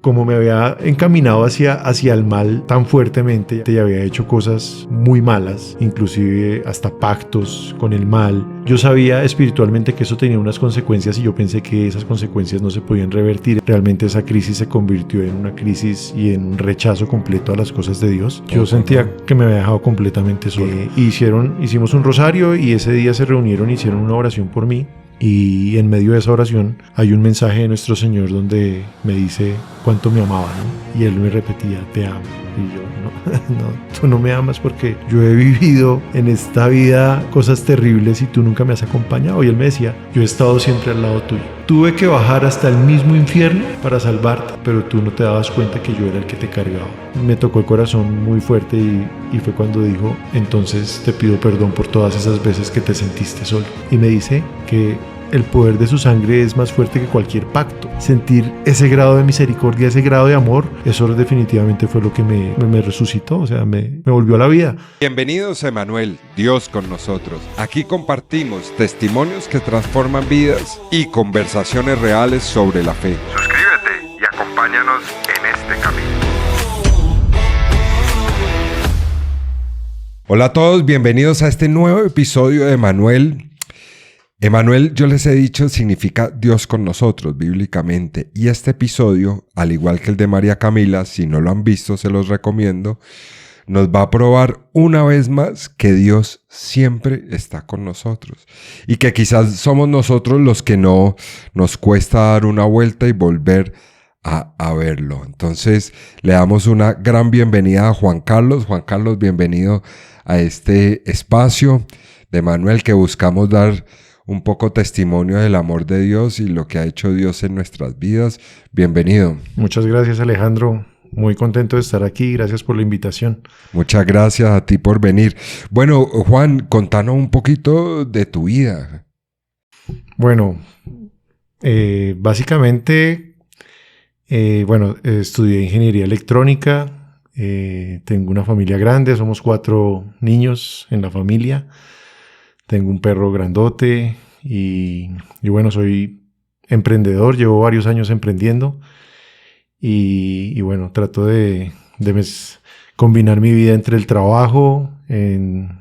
como me había encaminado hacia el mal tan fuertemente y había hecho cosas muy malas, inclusive hasta pactos con el mal, yo sabía espiritualmente que eso tenía unas consecuencias y yo pensé que esas consecuencias no se podían revertir. Realmente esa crisis se convirtió en una crisis y en un rechazo completo a las cosas de Dios. Yo sentía que me había dejado completamente solo. Hicimos un rosario y ese día se reunieron y hicieron una oración por mí. Y en medio de esa oración hay un mensaje de nuestro Señor donde me dice cuánto me amaba, ¿no? Y Él me repetía, te amo. Y yo, no, tú no me amas porque yo he vivido en esta vida cosas terribles y tú nunca me has acompañado. Y Él me decía, yo he estado siempre al lado tuyo. Tuve que bajar hasta el mismo infierno para salvarte, pero tú no te dabas cuenta que yo era el que te cargaba. Me tocó el corazón muy fuerte y fue cuando dijo, entonces te pido perdón por todas esas veces que te sentiste solo. Y me dice que el poder de su sangre es más fuerte que cualquier pacto. Sentir ese grado de misericordia, ese grado de amor, eso definitivamente fue lo que me resucitó, o sea, me volvió a la vida. Bienvenidos a Emanuel, Dios con nosotros. Aquí compartimos testimonios que transforman vidas y conversaciones reales sobre la fe. Suscríbete y acompáñanos en este camino. Hola a todos, bienvenidos a este nuevo episodio de Emanuel. Emanuel, yo les he dicho, significa Dios con nosotros bíblicamente, y este episodio, al igual que el de María Camila, si no lo han visto se los recomiendo, nos va a probar una vez más que Dios siempre está con nosotros y que quizás somos nosotros los que no nos cuesta dar una vuelta y volver a verlo. Entonces le damos una gran bienvenida a Juan Carlos. Juan Carlos, bienvenido a este espacio de Emanuel que buscamos dar un poco testimonio del amor de Dios y lo que ha hecho Dios en nuestras vidas. Bienvenido. Muchas gracias, Alejandro. Muy contento de estar aquí. Gracias por la invitación. Muchas gracias a ti por venir. Bueno, Juan, contanos un poquito de tu vida. Bueno, básicamente, estudié ingeniería electrónica. Tengo una familia grande. Somos 4 niños en la familia. Tengo un perro grandote y bueno, soy emprendedor, llevo varios años emprendiendo y bueno, trato de combinar mi vida entre el trabajo, en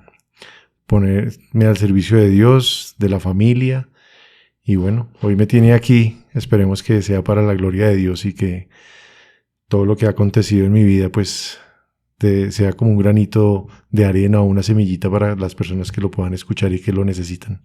ponerme al servicio de Dios, de la familia y bueno, hoy me tiene aquí, esperemos que sea para la gloria de Dios y que todo lo que ha acontecido en mi vida pues sea como un granito de arena o una semillita para las personas que lo puedan escuchar y que lo necesitan.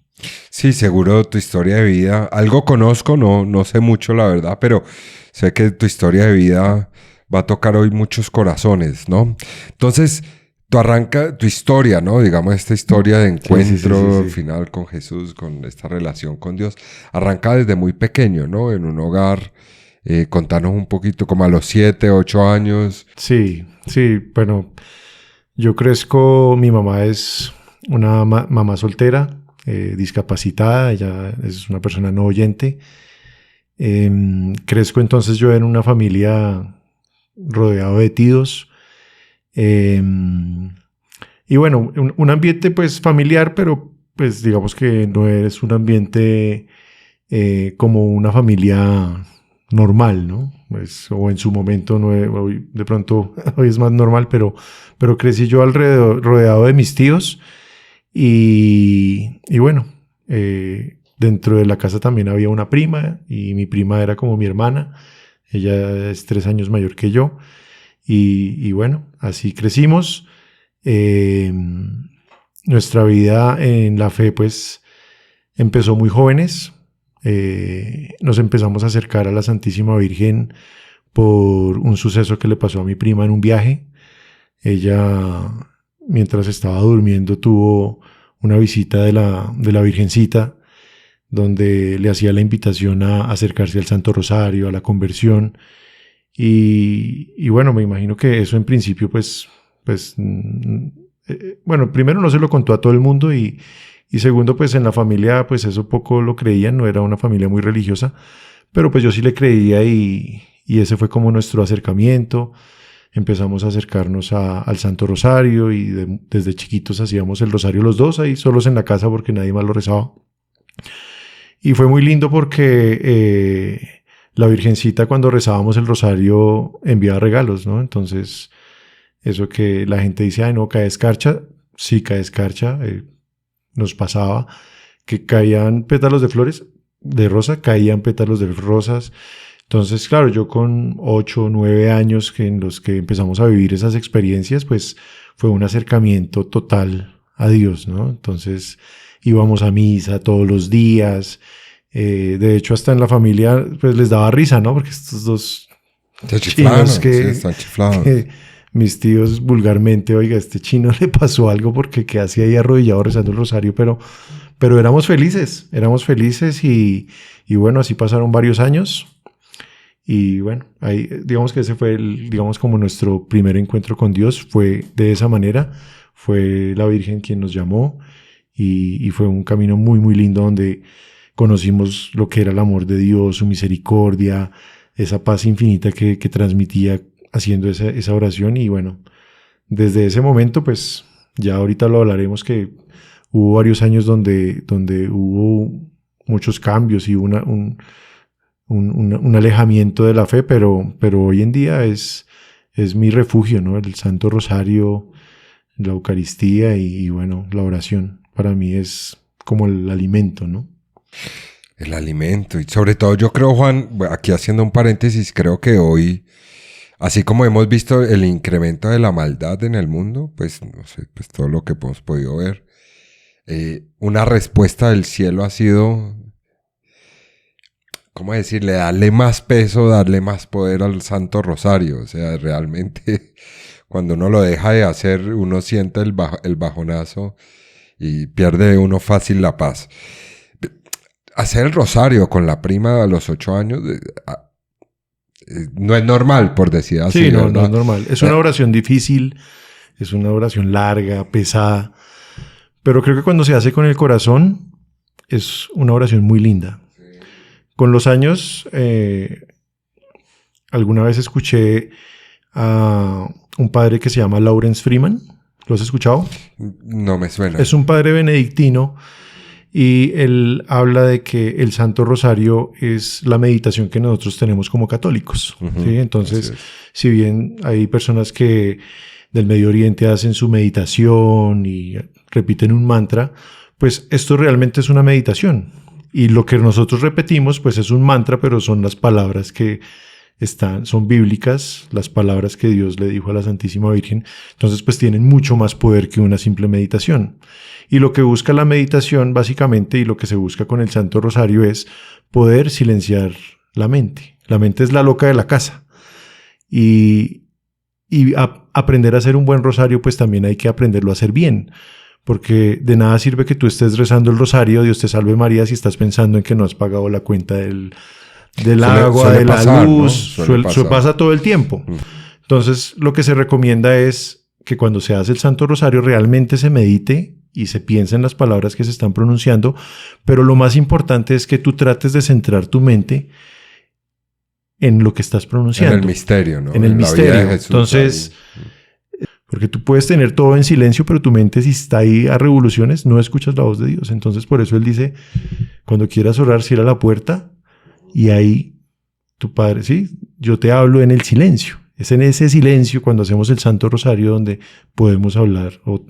Sí, seguro tu historia de vida, algo conozco, no sé mucho la verdad, pero sé que tu historia de vida va a tocar hoy muchos corazones, ¿no? Entonces, tu historia, ¿no? Digamos, esta historia de encuentro final con Jesús, con esta relación con Dios, arranca desde muy pequeño, ¿no? En un hogar. Contanos un poquito, como a los 7, 8 años. Sí, bueno, yo crezco, mi mamá es una mamá soltera, discapacitada, ella es una persona no oyente. Crezco entonces yo en una familia rodeado de tíos. Y bueno, un ambiente pues familiar, pero pues digamos que no es un ambiente como una familia normal, ¿no? Pues, o en su momento, hoy, de pronto, hoy es más normal, pero crecí yo rodeado de mis tíos y bueno, dentro de la casa también había una prima y mi prima era como mi hermana, ella es 3 años mayor que yo y bueno, así crecimos. Nuestra vida en la fe pues empezó muy jóvenes. Nos empezamos a acercar a la Santísima Virgen por un suceso que le pasó a mi prima en un viaje. Ella, mientras estaba durmiendo, tuvo una visita de la Virgencita, donde le hacía la invitación a acercarse al Santo Rosario, a la conversión. Y bueno, me imagino que eso en principio, bueno, primero no se lo contó a todo el mundo y segundo, pues en la familia, pues eso poco lo creían, no era una familia muy religiosa, pero pues yo sí le creía y ese fue como nuestro acercamiento. Empezamos a acercarnos al Santo Rosario y desde chiquitos hacíamos el rosario los dos, ahí solos en la casa porque nadie más lo rezaba. Y fue muy lindo porque la Virgencita cuando rezábamos el rosario enviaba regalos, ¿no? Entonces, eso que la gente dice, ay, no, cae escarcha. Sí, cae escarcha. Nos pasaba que caían pétalos de flores, de rosa, caían pétalos de rosas. Entonces, claro, yo con 8 o 9 años en los que empezamos a vivir esas experiencias, pues fue un acercamiento total a Dios, ¿no? Entonces íbamos a misa todos los días. De hecho, hasta en la familia pues les daba risa, ¿no? Porque estos dos chinos que mis tíos vulgarmente, oiga, este chino le pasó algo porque que hacía ahí arrodillado rezando el rosario, pero éramos felices y bueno, así pasaron varios años. Y bueno, ahí, digamos que ese fue digamos como nuestro primer encuentro con Dios, fue de esa manera, fue la Virgen quien nos llamó y fue un camino muy, muy lindo donde conocimos lo que era el amor de Dios, su misericordia, esa paz infinita que transmitía haciendo esa oración. Y bueno, desde ese momento, pues ya ahorita lo hablaremos, que hubo varios años donde hubo muchos cambios y un alejamiento de la fe, pero hoy en día es mi refugio, ¿no? El Santo Rosario, la Eucaristía y bueno, la oración para mí es como el alimento, ¿no? El alimento. Y sobre todo yo creo, Juan, aquí haciendo un paréntesis, creo que hoy, así como hemos visto el incremento de la maldad en el mundo, pues no sé, pues todo lo que hemos podido ver, una respuesta del cielo ha sido, ¿cómo decirle? Darle más peso, darle más poder al Santo Rosario. O sea, realmente cuando uno lo deja de hacer, uno siente el bajonazo y pierde uno fácil la paz. Hacer el rosario con la prima a los 8 años no es normal, por decir así. Sí, no es normal. Es una oración difícil, es una oración larga, pesada, pero creo que cuando se hace con el corazón es una oración muy linda. Sí. Con los años, alguna vez escuché a un padre que se llama Lawrence Freeman. ¿Lo has escuchado? No me suena. Es un padre benedictino. Y él habla de que el Santo Rosario es la meditación que nosotros tenemos como católicos. Uh-huh. ¿Sí? Entonces, si bien hay personas que del Medio Oriente hacen su meditación y repiten un mantra, pues esto realmente es una meditación. Y lo que nosotros repetimos, pues es un mantra, pero son las palabras que son bíblicas, las palabras que Dios le dijo a la Santísima Virgen. Entonces, pues tienen mucho más poder que una simple meditación. Y lo que busca la meditación, básicamente, y lo que se busca con el Santo Rosario es poder silenciar la mente. La mente es la loca de la casa. Y aprender a hacer un buen rosario, pues también hay que aprenderlo a hacer bien. Porque de nada sirve que tú estés rezando el rosario, Dios te salve María, si estás pensando en que no has pagado la cuenta del agua, de la luz. ¿No? Pasa todo el tiempo. Entonces, lo que se recomienda es que cuando se hace el Santo Rosario realmente se medite y se piensa en las palabras que se están pronunciando, pero lo más importante es que tú trates de centrar tu mente en lo que estás pronunciando. En el misterio, ¿no? En el misterio. Jesús, entonces, porque tú puedes tener todo en silencio, pero tu mente, si está ahí a revoluciones, no escuchas la voz de Dios. Entonces, por eso él dice, cuando quieras orar, cierra la puerta y ahí tu Padre, sí, yo te hablo en el silencio. Es en ese silencio, cuando hacemos el Santo Rosario, donde podemos hablar o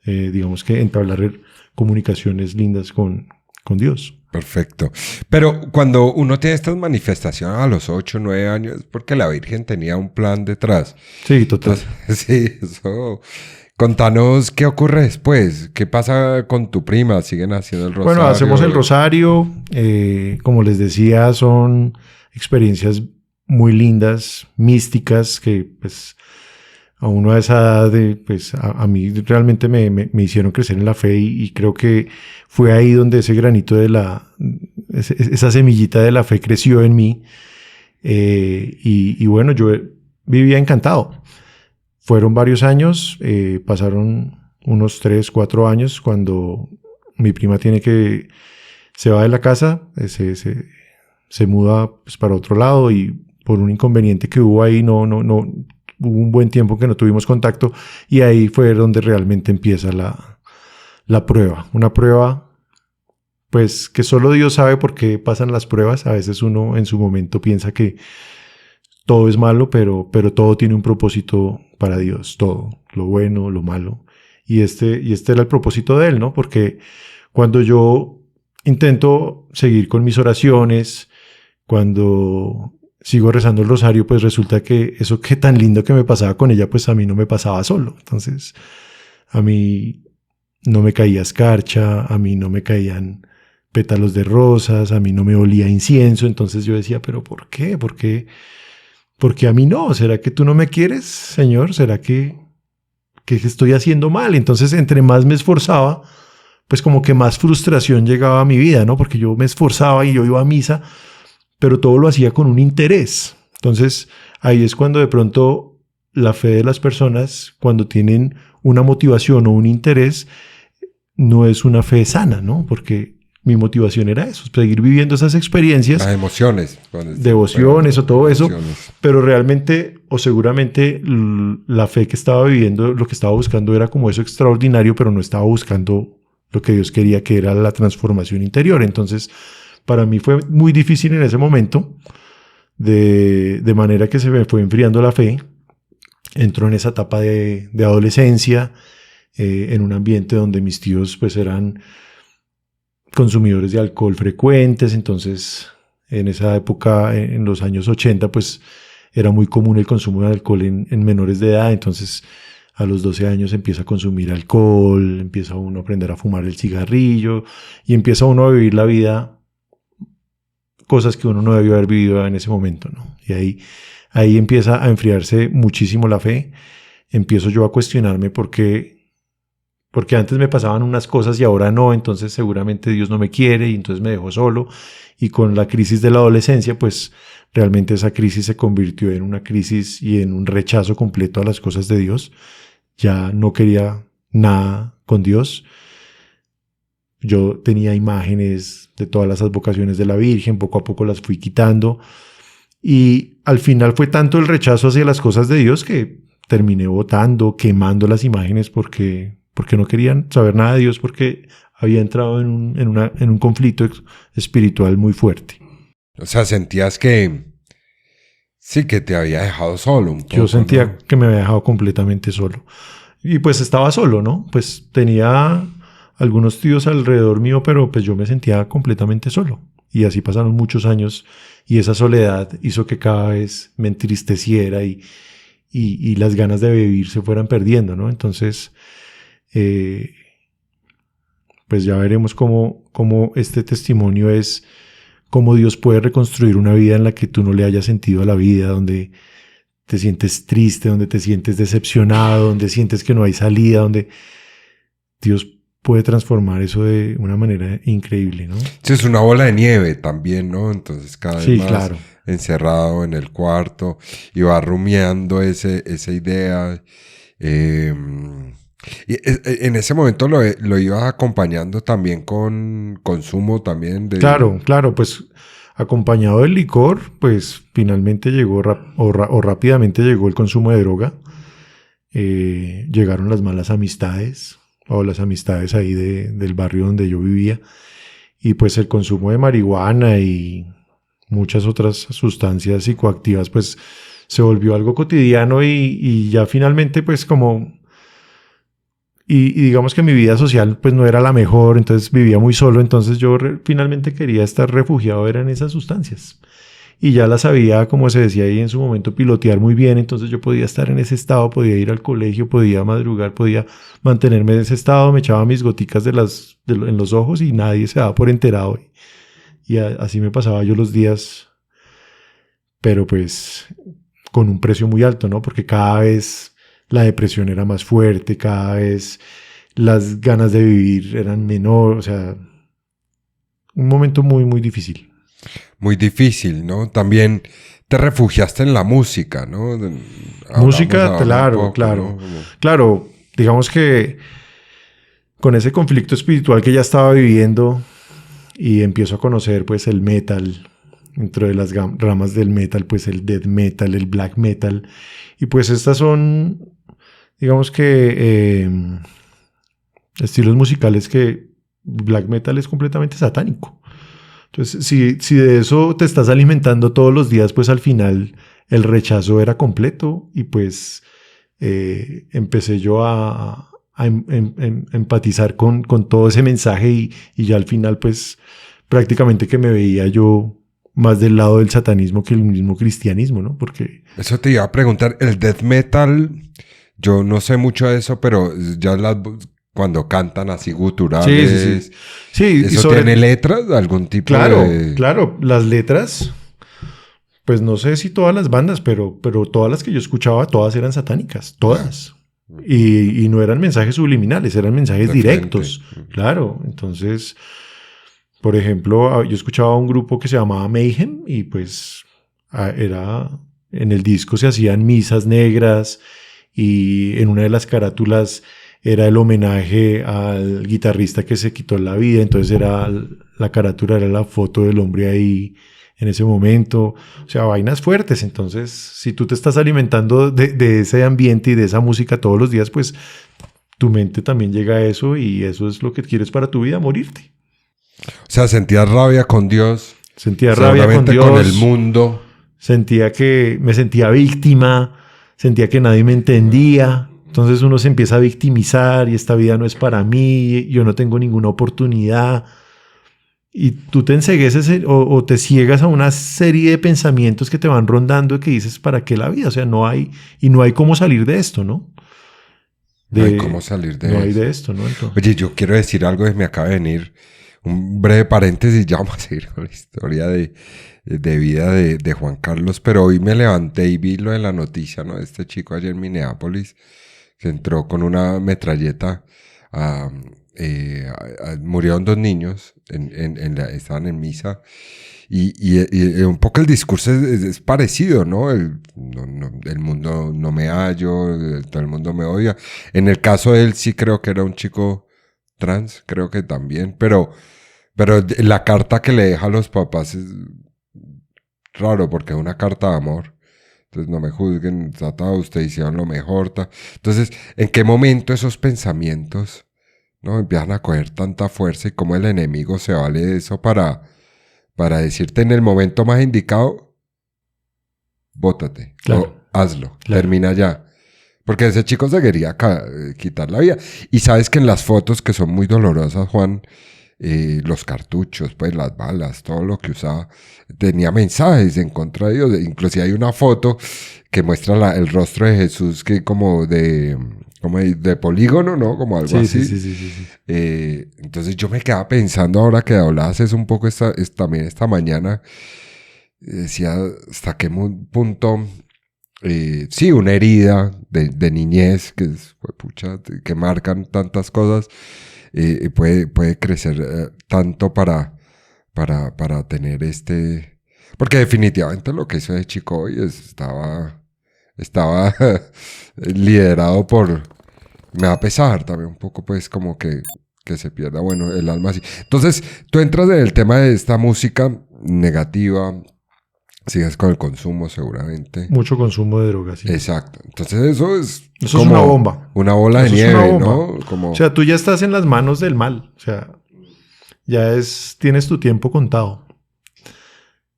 digamos que entablar comunicaciones lindas con Dios. Perfecto. Pero cuando uno tiene estas manifestaciones a los 8, 9 años, es porque la Virgen tenía un plan detrás. Sí, total. Entonces, sí, eso. Contanos qué ocurre después. ¿Qué pasa con tu prima? ¿Siguen haciendo el rosario? Bueno, hacemos el rosario. Como les decía, son experiencias muy lindas, místicas, que pues a uno a esa edad, pues a mí realmente me hicieron crecer en la fe y creo que fue ahí donde ese granito esa semillita de la fe creció en mí. Y bueno, yo vivía encantado. Fueron varios años, pasaron unos 3, 4 años cuando mi prima se va de la casa, se muda pues para otro lado y por un inconveniente que hubo ahí no hubo un buen tiempo que no tuvimos contacto y ahí fue donde realmente empieza la prueba. Una prueba pues que solo Dios sabe por qué pasan las pruebas. A veces uno en su momento piensa que todo es malo, pero todo tiene un propósito para Dios, todo, lo bueno, lo malo. Y este era el propósito de Él, ¿no? Porque cuando yo intento seguir con mis oraciones, cuando sigo rezando el rosario, pues resulta que eso que tan lindo que me pasaba con ella, pues a mí no me pasaba solo. Entonces, a mí no me caía escarcha, a mí no me caían pétalos de rosas, a mí no me olía incienso. Entonces yo decía, ¿pero por qué? ¿Por qué a mí no? ¿Será que tú no me quieres, Señor? ¿Será que estoy haciendo mal? Entonces, entre más me esforzaba, pues como que más frustración llegaba a mi vida, ¿no? Porque yo me esforzaba y yo iba a misa, pero todo lo hacía con un interés. Entonces, ahí es cuando de pronto la fe de las personas, cuando tienen una motivación o un interés, no es una fe sana, ¿no? Porque mi motivación era eso, seguir viviendo esas experiencias. Las emociones. Devociones o todo eso. Emociones. Pero realmente o seguramente la fe que estaba viviendo, lo que estaba buscando era como eso extraordinario, pero no estaba buscando lo que Dios quería, que era la transformación interior. Entonces, para mí fue muy difícil en ese momento, de manera que se me fue enfriando la fe. Entró en esa etapa de adolescencia, en un ambiente donde mis tíos pues eran consumidores de alcohol frecuentes. Entonces, en esa época, en los años 80, pues era muy común el consumo de alcohol en menores de edad. Entonces, a los 12 años empieza a consumir alcohol, empieza uno a aprender a fumar el cigarrillo y empieza uno a vivir la vida, cosas que uno no debió haber vivido en ese momento, ¿no? Y ahí empieza a enfriarse muchísimo la fe. Empiezo yo a cuestionarme porque antes me pasaban unas cosas y ahora no, entonces seguramente Dios no me quiere y entonces me dejó solo. Y con la crisis de la adolescencia, pues realmente esa crisis se convirtió en una crisis y en un rechazo completo a las cosas de Dios. Ya no quería nada con Dios. Yo tenía imágenes de todas las advocaciones de la Virgen, poco a poco las fui quitando. Y al final fue tanto el rechazo hacia las cosas de Dios que terminé botando, quemando las imágenes porque no querían saber nada de Dios, porque había entrado en un conflicto espiritual muy fuerte. O sea, sentías que sí, que te había dejado solo un poco. Yo sentía, ¿no?, que me había dejado completamente solo. Y pues estaba solo, ¿no? Pues tenía algunos tíos alrededor mío, pero pues yo me sentía completamente solo. Y así pasaron muchos años y esa soledad hizo que cada vez me entristeciera y las ganas de vivir se fueran perdiendo, ¿no? Entonces, pues ya veremos cómo este testimonio es cómo Dios puede reconstruir una vida en la que tú no le hayas sentido a la vida, donde te sientes triste, donde te sientes decepcionado, donde sientes que no hay salida, donde Dios puede transformar eso de una manera increíble, ¿no? Sí, es una bola de nieve también, ¿no? Entonces cada vez más claro, encerrado en el cuarto y va rumiando esa idea. Y en ese momento lo ibas acompañando también con consumo también de... Claro, pues acompañado del licor, pues finalmente llegó rápidamente llegó el consumo de droga. Llegaron las malas amistades o las amistades ahí del barrio donde yo vivía, y pues el consumo de marihuana y muchas otras sustancias psicoactivas pues se volvió algo cotidiano y ya finalmente pues como... Y digamos que mi vida social pues no era la mejor, entonces vivía muy solo, entonces yo finalmente quería estar refugiado era en esas sustancias. Y ya las sabía, como se decía ahí en su momento, pilotear muy bien, entonces yo podía estar en ese estado, podía ir al colegio, podía madrugar, podía mantenerme en ese estado, me echaba mis goticas en los ojos y nadie se daba por enterado. Y así me pasaba yo los días, pero pues con un precio muy alto, ¿no? Porque cada vez la depresión era más fuerte, cada vez las ganas de vivir eran menor, o sea, un momento muy, muy difícil. Muy difícil, ¿no? También te refugiaste en la música, ¿no? Música, claro. ¿no? Claro, digamos que con ese conflicto espiritual que ya estaba viviendo y empiezo a conocer pues el metal, dentro de las ramas del metal, pues el death metal, el black metal, y pues estas son, digamos que estilos musicales que Black metal es completamente satánico. Entonces, si de eso te estás alimentando todos los días, pues al final el rechazo era completo y pues empecé yo a empatizar con todo ese mensaje y ya al final pues prácticamente que me veía yo más del lado del satanismo que el mismo cristianismo, ¿no? Porque... Eso te iba a preguntar, el death metal, yo no sé mucho de eso, pero ya cuando cantan así guturales, sí. ¿eso tiene letras de algún tipo? Claro, las letras, pues no sé si todas las bandas, pero todas las que yo escuchaba, todas eran satánicas, todas. Y no eran mensajes subliminales, eran mensajes directos. Claro, entonces... Por ejemplo, yo escuchaba un grupo que se llamaba Mayhem y pues en el disco se hacían misas negras y en una de las carátulas era el homenaje al guitarrista que se quitó la vida, entonces la carátula era la foto del hombre ahí en ese momento, o sea, vainas fuertes. Entonces, si tú te estás alimentando de ese ambiente y de esa música todos los días, pues tu mente también llega a eso y eso es lo que quieres para tu vida, morirte. O sea, sentías rabia con Dios. Sentía rabia con Dios. Con el mundo. Sentía que me sentía víctima. Sentía que nadie me entendía. Entonces uno se empieza a victimizar y esta vida no es para mí. Yo no tengo ninguna oportunidad. Y tú te encegueces o te ciegas a una serie de pensamientos que te van rondando y que dices, ¿para qué la vida? O sea, no hay cómo salir de esto, ¿no? No hay cómo salir de esto. No hay de esto, ¿no? Entonces, oye, yo quiero decir algo que me acaba de venir. Un breve paréntesis, ya vamos a seguir con la historia de vida de Juan Carlos, pero hoy me levanté y vi lo de la noticia, ¿no? Este chico ayer en Minneapolis, que entró con una metralleta, murieron 2 niños, estaban en misa, y un poco el discurso es parecido, ¿no? El mundo no me hallo, todo el mundo me odia. En el caso de él sí creo que era un chico trans, creo que también, pero la carta que le deja a los papás es raro porque es una carta de amor. Entonces no me juzguen, ustedes hicieron lo mejor. Entonces, ¿en qué momento esos pensamientos no empiezan a coger tanta fuerza y cómo el enemigo se vale de eso para decirte en el momento más indicado, bótate, o hazlo, termina ya? Porque ese chico se quería quitar la vida. Y sabes que en las fotos que son muy dolorosas, Juan, los cartuchos, pues las balas, todo lo que usaba, tenía mensajes en contra de Dios. Inclusive hay una foto que muestra el rostro de Jesús que como de polígono, ¿no? Como algo así. Sí. Entonces yo me quedaba pensando ahora que hablabas eso un poco también esta mañana. Decía, ¿hasta qué punto... sí, una herida de niñez que marcan tantas cosas, puede crecer tanto para tener porque definitivamente lo que hizo de chico hoy estaba liderado me da pesar también un poco, pues como que se pierda, bueno, el alma así. Entonces tú entras en el tema de esta música negativa. Sigues con el consumo seguramente. Mucho consumo de drogas, sí. Exacto. Entonces eso es una bomba. Una bola de nieve, ¿no? O sea, tú ya estás en las manos del mal. O sea, tienes tu tiempo contado.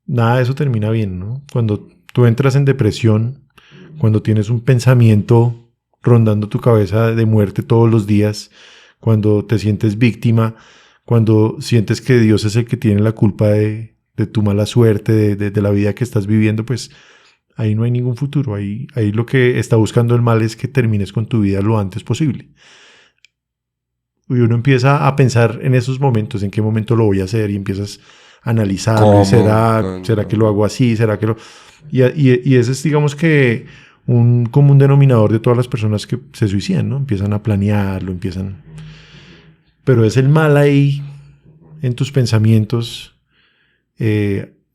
Nada de eso termina bien, ¿no? Cuando tú entras en depresión, cuando tienes un pensamiento rondando tu cabeza de muerte todos los días, cuando te sientes víctima, cuando sientes que Dios es el que tiene la culpa de tu mala suerte, de la vida que estás viviendo, pues ahí no hay ningún futuro. Ahí lo que está buscando el mal es que termines con tu vida lo antes posible. Y uno empieza a pensar en esos momentos, en qué momento lo voy a hacer, y empiezas a analizar, ¿será que lo hago así? ¿Será que lo...? Y ese es, digamos que, un común denominador de todas las personas que se suicidan, ¿no? Empiezan a planearlo, Pero es el mal ahí, en tus pensamientos,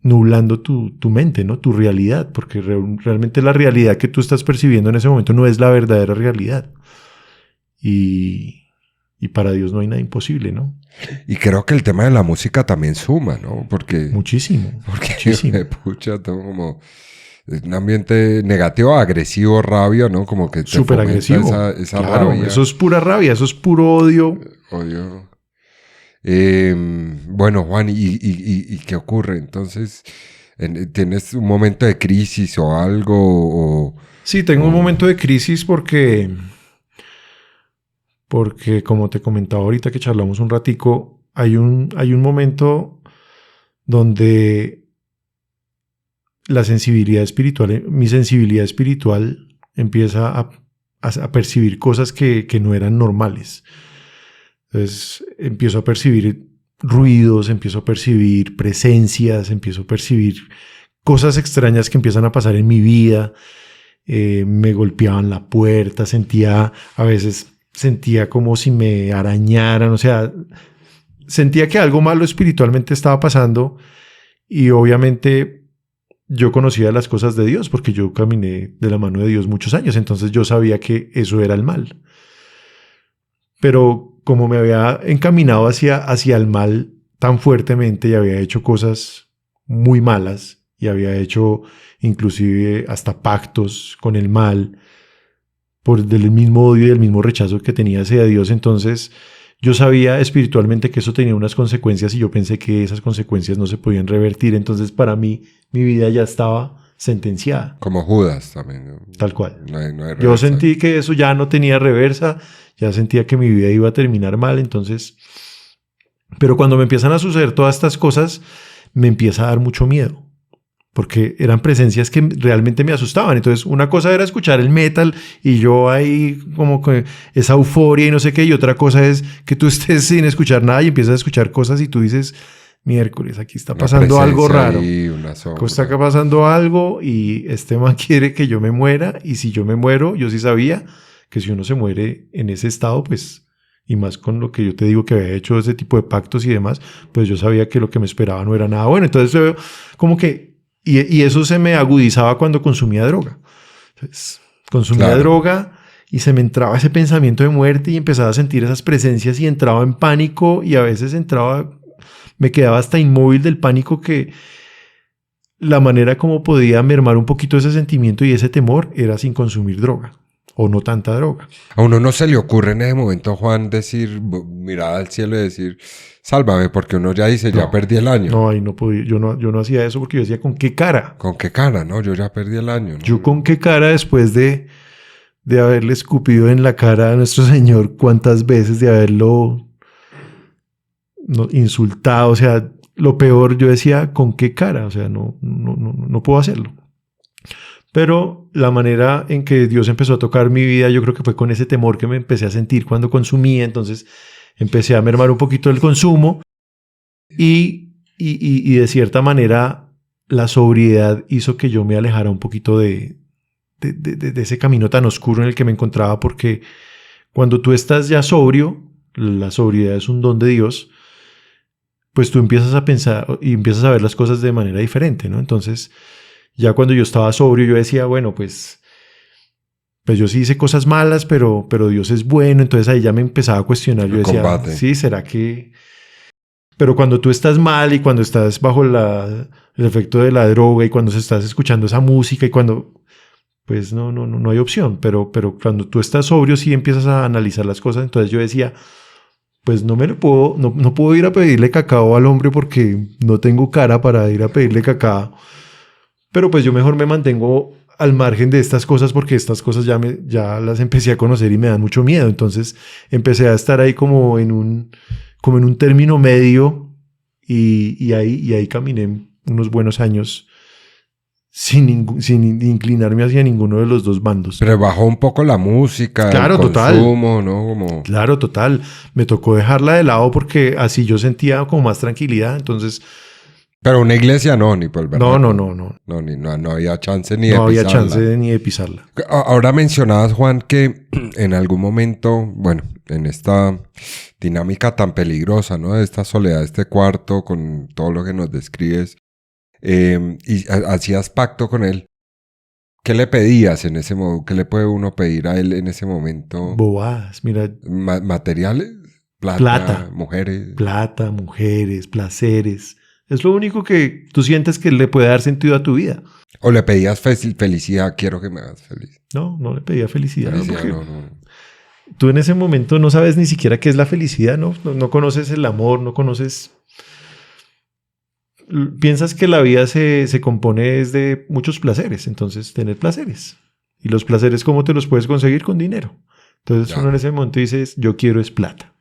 nublando tu mente, ¿no? Tu realidad, porque realmente la realidad que tú estás percibiendo en ese momento no es la verdadera realidad. Y para Dios no hay nada imposible, ¿no? Y creo que el tema de la música también suma, ¿no? Muchísimo. Pucha, todo como un ambiente negativo, agresivo, rabia, ¿no? Como que te súper agresivo. Esa claro, rabia. Eso es pura rabia, eso es puro odio. Odio. Bueno, Juan, ¿y qué ocurre? Entonces, ¿tienes un momento de crisis o algo? Sí, tengo un momento de crisis porque como te comentaba ahorita que charlamos un ratico, hay un momento donde mi sensibilidad espiritual empieza a percibir cosas que no eran normales. Entonces empiezo a percibir ruidos, empiezo a percibir presencias, empiezo a percibir cosas extrañas que empiezan a pasar en mi vida. Me golpeaban la puerta, a veces sentía como si me arañaran, o sea, sentía que algo malo espiritualmente estaba pasando y obviamente yo conocía las cosas de Dios porque yo caminé de la mano de Dios muchos años, entonces yo sabía que eso era el mal. Pero como me había encaminado hacia el mal tan fuertemente y había hecho cosas muy malas y había hecho inclusive hasta pactos con el mal por del mismo odio y del mismo rechazo que tenía hacia Dios, entonces yo sabía espiritualmente que eso tenía unas consecuencias y yo pensé que esas consecuencias no se podían revertir, entonces para mí mi vida ya estaba sentenciada. Como Judas también, ¿no? Tal cual. No hay reversa. Yo sentí que eso ya no tenía reversa, ya sentía que mi vida iba a terminar mal, entonces... Pero cuando me empiezan a suceder todas estas cosas, me empieza a dar mucho miedo, porque eran presencias que realmente me asustaban. Entonces, una cosa era escuchar el metal y yo ahí como con esa euforia y no sé qué, y otra cosa es que tú estés sin escuchar nada y empiezas a escuchar cosas y tú dices... Miércoles, aquí está pasando algo raro. Está pasando algo y este man quiere que yo me muera. Y si yo me muero, yo sí sabía que si uno se muere en ese estado, pues, y más con lo que yo te digo que había hecho ese tipo de pactos y demás, pues yo sabía que lo que me esperaba no era nada bueno. Entonces, como que, y eso se me agudizaba cuando consumía droga. Entonces, consumía droga y se me entraba ese pensamiento de muerte y empezaba a sentir esas presencias y entraba en pánico y a veces me quedaba hasta inmóvil del pánico, que la manera como podía mermar un poquito ese sentimiento y ese temor era sin consumir droga o no tanta droga. A uno no se le ocurre en ese momento, Juan, mirar al cielo y decir, sálvame, porque uno ya dice, ya perdí el año. No, ahí no podía, yo no hacía eso porque yo decía, ¿con qué cara? ¿Con qué cara? No, yo ya perdí el año. ¿No? Yo con qué cara después de haberle escupido en la cara a nuestro Señor cuántas veces, de haberlo insultado, o sea, lo peor, yo decía, ¿con qué cara? O sea, no puedo hacerlo. Pero la manera en que Dios empezó a tocar mi vida, yo creo que fue con ese temor que me empecé a sentir cuando consumía, entonces empecé a mermar un poquito el consumo y de cierta manera la sobriedad hizo que yo me alejara un poquito de ese camino tan oscuro en el que me encontraba, porque cuando tú estás ya sobrio, la sobriedad es un don de Dios, pues tú empiezas a pensar y empiezas a ver las cosas de manera diferente, ¿no? Entonces, ya cuando yo estaba sobrio, yo decía, bueno, pues yo sí hice cosas malas, pero Dios es bueno. Entonces ahí ya me empezaba a cuestionar. Yo decía, sí, ¿será que...? Pero cuando tú estás mal y cuando estás bajo el efecto de la droga y cuando estás escuchando esa música y cuando... Pues no hay opción. Pero cuando tú estás sobrio sí empiezas a analizar las cosas. Entonces yo decía... Pues no puedo ir a pedirle cacao al hombre porque no tengo cara para ir a pedirle cacao. Pero pues yo mejor me mantengo al margen de estas cosas porque estas cosas ya las empecé a conocer y me dan mucho miedo. Entonces empecé a estar ahí como en un término medio y ahí caminé unos buenos años sin inclinarme hacia ninguno de los dos bandos. Pero bajó un poco la música, claro, el consumo, ¿no? Claro, total. Me tocó dejarla de lado porque así yo sentía como más tranquilidad, entonces... Pero una iglesia no, ni por el verdad. No. No había chance ni de pisarla. No había chance ni de pisarla. Ahora mencionabas, Juan, que en algún momento, bueno, en esta dinámica tan peligrosa, ¿no? De esta soledad, de este cuarto, con todo lo que nos describes, y hacías pacto con él. ¿Qué le pedías en ese momento? ¿Qué le puede uno pedir a él en ese momento? Bobadas, mira. ¿Materiales? Plata. Mujeres. Plata, mujeres, placeres. Es lo único que tú sientes que le puede dar sentido a tu vida. ¿O le pedías felicidad? Quiero que me hagas feliz. No le pedía felicidad. No. tú en ese momento no sabes ni siquiera qué es la felicidad, ¿no? No conoces el amor, no conoces... Piensas que la vida se compone de muchos placeres, entonces tener placeres. Y los placeres, ¿cómo te los puedes conseguir? Con dinero. Entonces uno en ese momento dices, yo quiero es plata.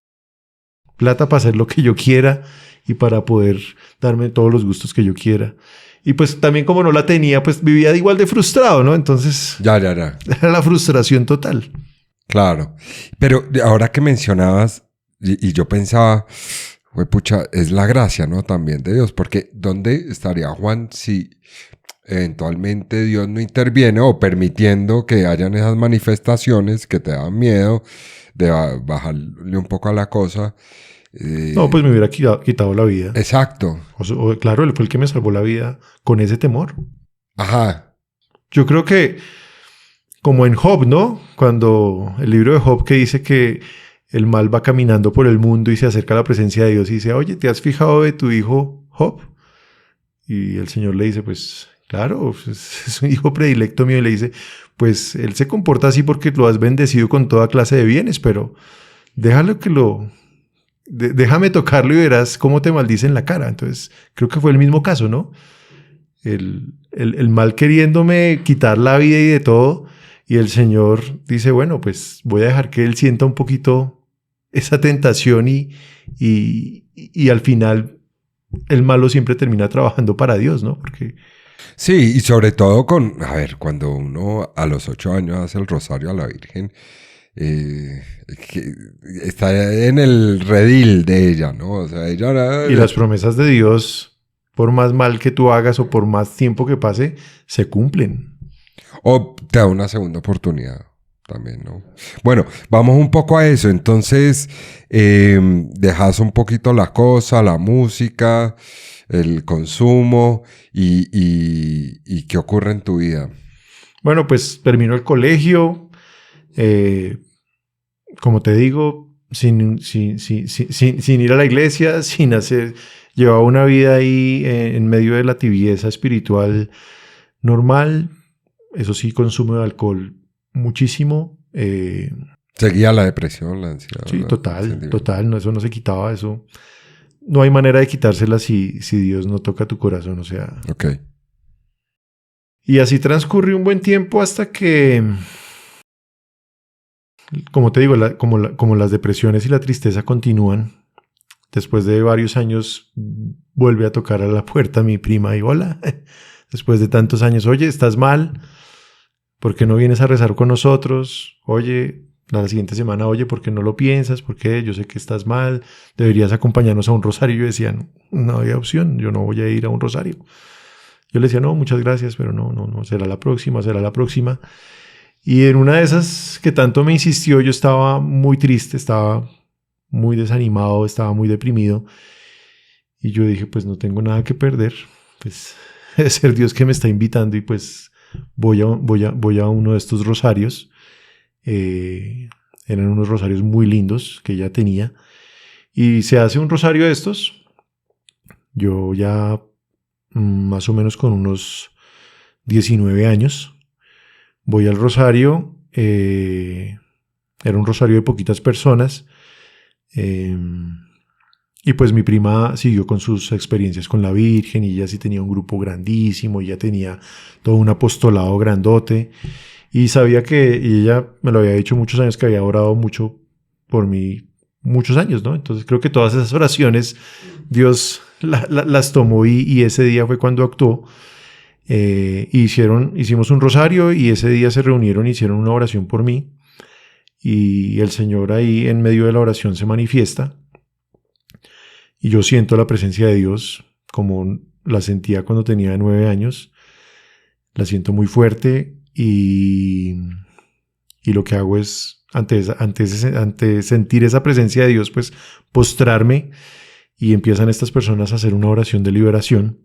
Plata para hacer lo que yo quiera y para poder darme todos los gustos que yo quiera. Y pues también como no la tenía, pues vivía igual de frustrado, ¿no? Entonces Ya. era la frustración total. Claro. Pero ahora que mencionabas, y yo pensaba, pucha, es la gracia, ¿no? También de Dios, porque ¿dónde estaría Juan si eventualmente Dios no interviene o permitiendo que hayan esas manifestaciones que te dan miedo de bajarle un poco a la cosa? No, pues me hubiera quitado la vida. Exacto. Claro, él fue el que me salvó la vida con ese temor. Ajá. Yo creo que como en Job, ¿no? Cuando el libro de Job que dice que el mal va caminando por el mundo y se acerca a la presencia de Dios y dice, oye, ¿te has fijado de tu hijo Job? Y el Señor le dice, pues claro, es un hijo predilecto mío. Y le dice, pues él se comporta así porque lo has bendecido con toda clase de bienes, pero déjalo que déjame tocarlo y verás cómo te maldice en la cara. Entonces, creo que fue el mismo caso, ¿no? El mal queriéndome quitar la vida y de todo. Y el Señor dice, bueno, pues voy a dejar que él sienta un poquito esa tentación y al final el malo siempre termina trabajando para Dios, ¿no? Porque... Sí, y sobre todo cuando uno a los 8 años hace el rosario a la Virgen, que está en el redil de ella, ¿no? O sea, ella... Y las promesas de Dios, por más mal que tú hagas o por más tiempo que pase, se cumplen. O te da una segunda oportunidad también, ¿no? Bueno, vamos un poco a eso. Entonces, dejas un poquito la cosa, la música, el consumo y ¿qué ocurre en tu vida? Bueno, pues terminó el colegio. Como te digo, sin ir a la iglesia, sin hacer... Llevaba una vida ahí en medio de la tibieza espiritual normal. Eso sí, consumo de alcohol muchísimo. Seguía la depresión, la ansiedad. Sí, total. No, eso no se quitaba. Eso no hay manera de quitársela si Dios no toca tu corazón. O sea. Ok. Y así transcurrió un buen tiempo hasta que, como te digo, como las depresiones y la tristeza continúan. Después de varios años vuelve a tocar a la puerta mi prima y hola. Después de tantos años, oye, ¿estás mal? ¿Por qué no vienes a rezar con nosotros? Oye, la siguiente semana, oye, ¿por qué no lo piensas? ¿Por qué? Yo sé que estás mal. Deberías acompañarnos a un rosario. Yo decía, no había opción. Yo no voy a ir a un rosario. Yo le decía, no, muchas gracias, pero no. Será la próxima. Y en una de esas que tanto me insistió, yo estaba muy triste, estaba muy desanimado, estaba muy deprimido. Y yo dije, pues no tengo nada que perder. Pues es ser Dios que me está invitando y pues voy a uno de estos rosarios. Eran unos rosarios muy lindos que ella tenía. Y se hace un rosario de estos. Yo ya más o menos con unos 19 años. Voy al rosario. Era un rosario de poquitas personas. Y pues mi prima siguió con sus experiencias con la Virgen y ella sí tenía un grupo grandísimo, y ella tenía todo un apostolado grandote y sabía y ella me lo había dicho muchos años que había orado mucho por mí, muchos años, ¿no? Entonces creo que todas esas oraciones Dios las tomó y ese día fue cuando actuó. Hicimos un rosario y ese día se reunieron y hicieron una oración por mí y el Señor ahí en medio de la oración se manifiesta. Y yo siento la presencia de Dios como la sentía cuando tenía 9 años. La siento muy fuerte y lo que hago es, ante sentir esa presencia de Dios, pues postrarme y empiezan estas personas a hacer una oración de liberación.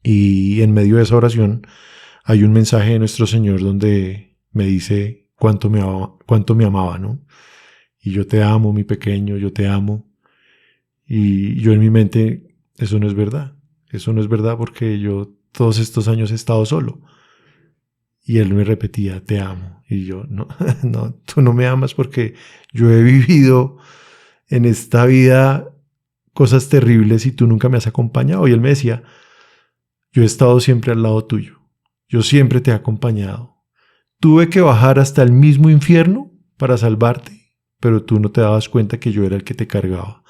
Y en medio de esa oración hay un mensaje de nuestro Señor donde me dice cuánto me amaba, ¿no? Y yo te amo, mi pequeño, yo te amo. Y yo en mi mente, eso no es verdad. Eso no es verdad porque yo todos estos años he estado solo. Y él me repetía, te amo. Y yo, no, no, tú no me amas porque yo he vivido en esta vida cosas terribles y tú nunca me has acompañado. Y él me decía, yo he estado siempre al lado tuyo. Yo siempre te he acompañado. Tuve que bajar hasta el mismo infierno para salvarte, pero tú no te dabas cuenta que yo era el que te cargaba.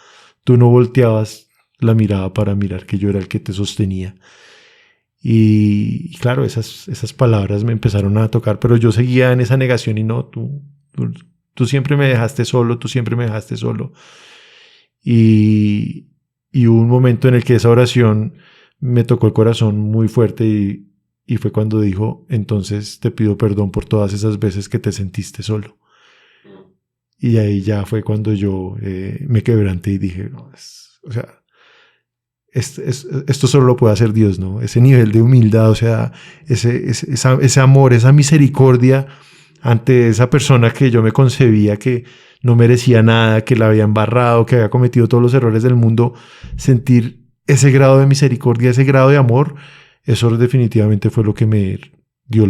Tú no volteabas la mirada para mirar que yo era el que te sostenía. Y claro, esas palabras me empezaron a tocar, pero yo seguía en esa negación y no, tú siempre me dejaste solo, tú siempre me dejaste solo. Y hubo un momento en el que esa oración me tocó el corazón muy fuerte y fue cuando dijo, entonces te pido perdón por todas esas veces que te sentiste solo. Y ahí ya fue cuando yo me quebranté y dije, no, o sea, esto solo lo puede hacer Dios, ¿no? Ese nivel de humildad, o sea, ese amor, esa misericordia ante esa persona que yo me concebía que no merecía nada, que la había embarrado, que había cometido todos los errores del mundo, sentir ese grado de misericordia, ese grado de amor, eso definitivamente fue lo que me dio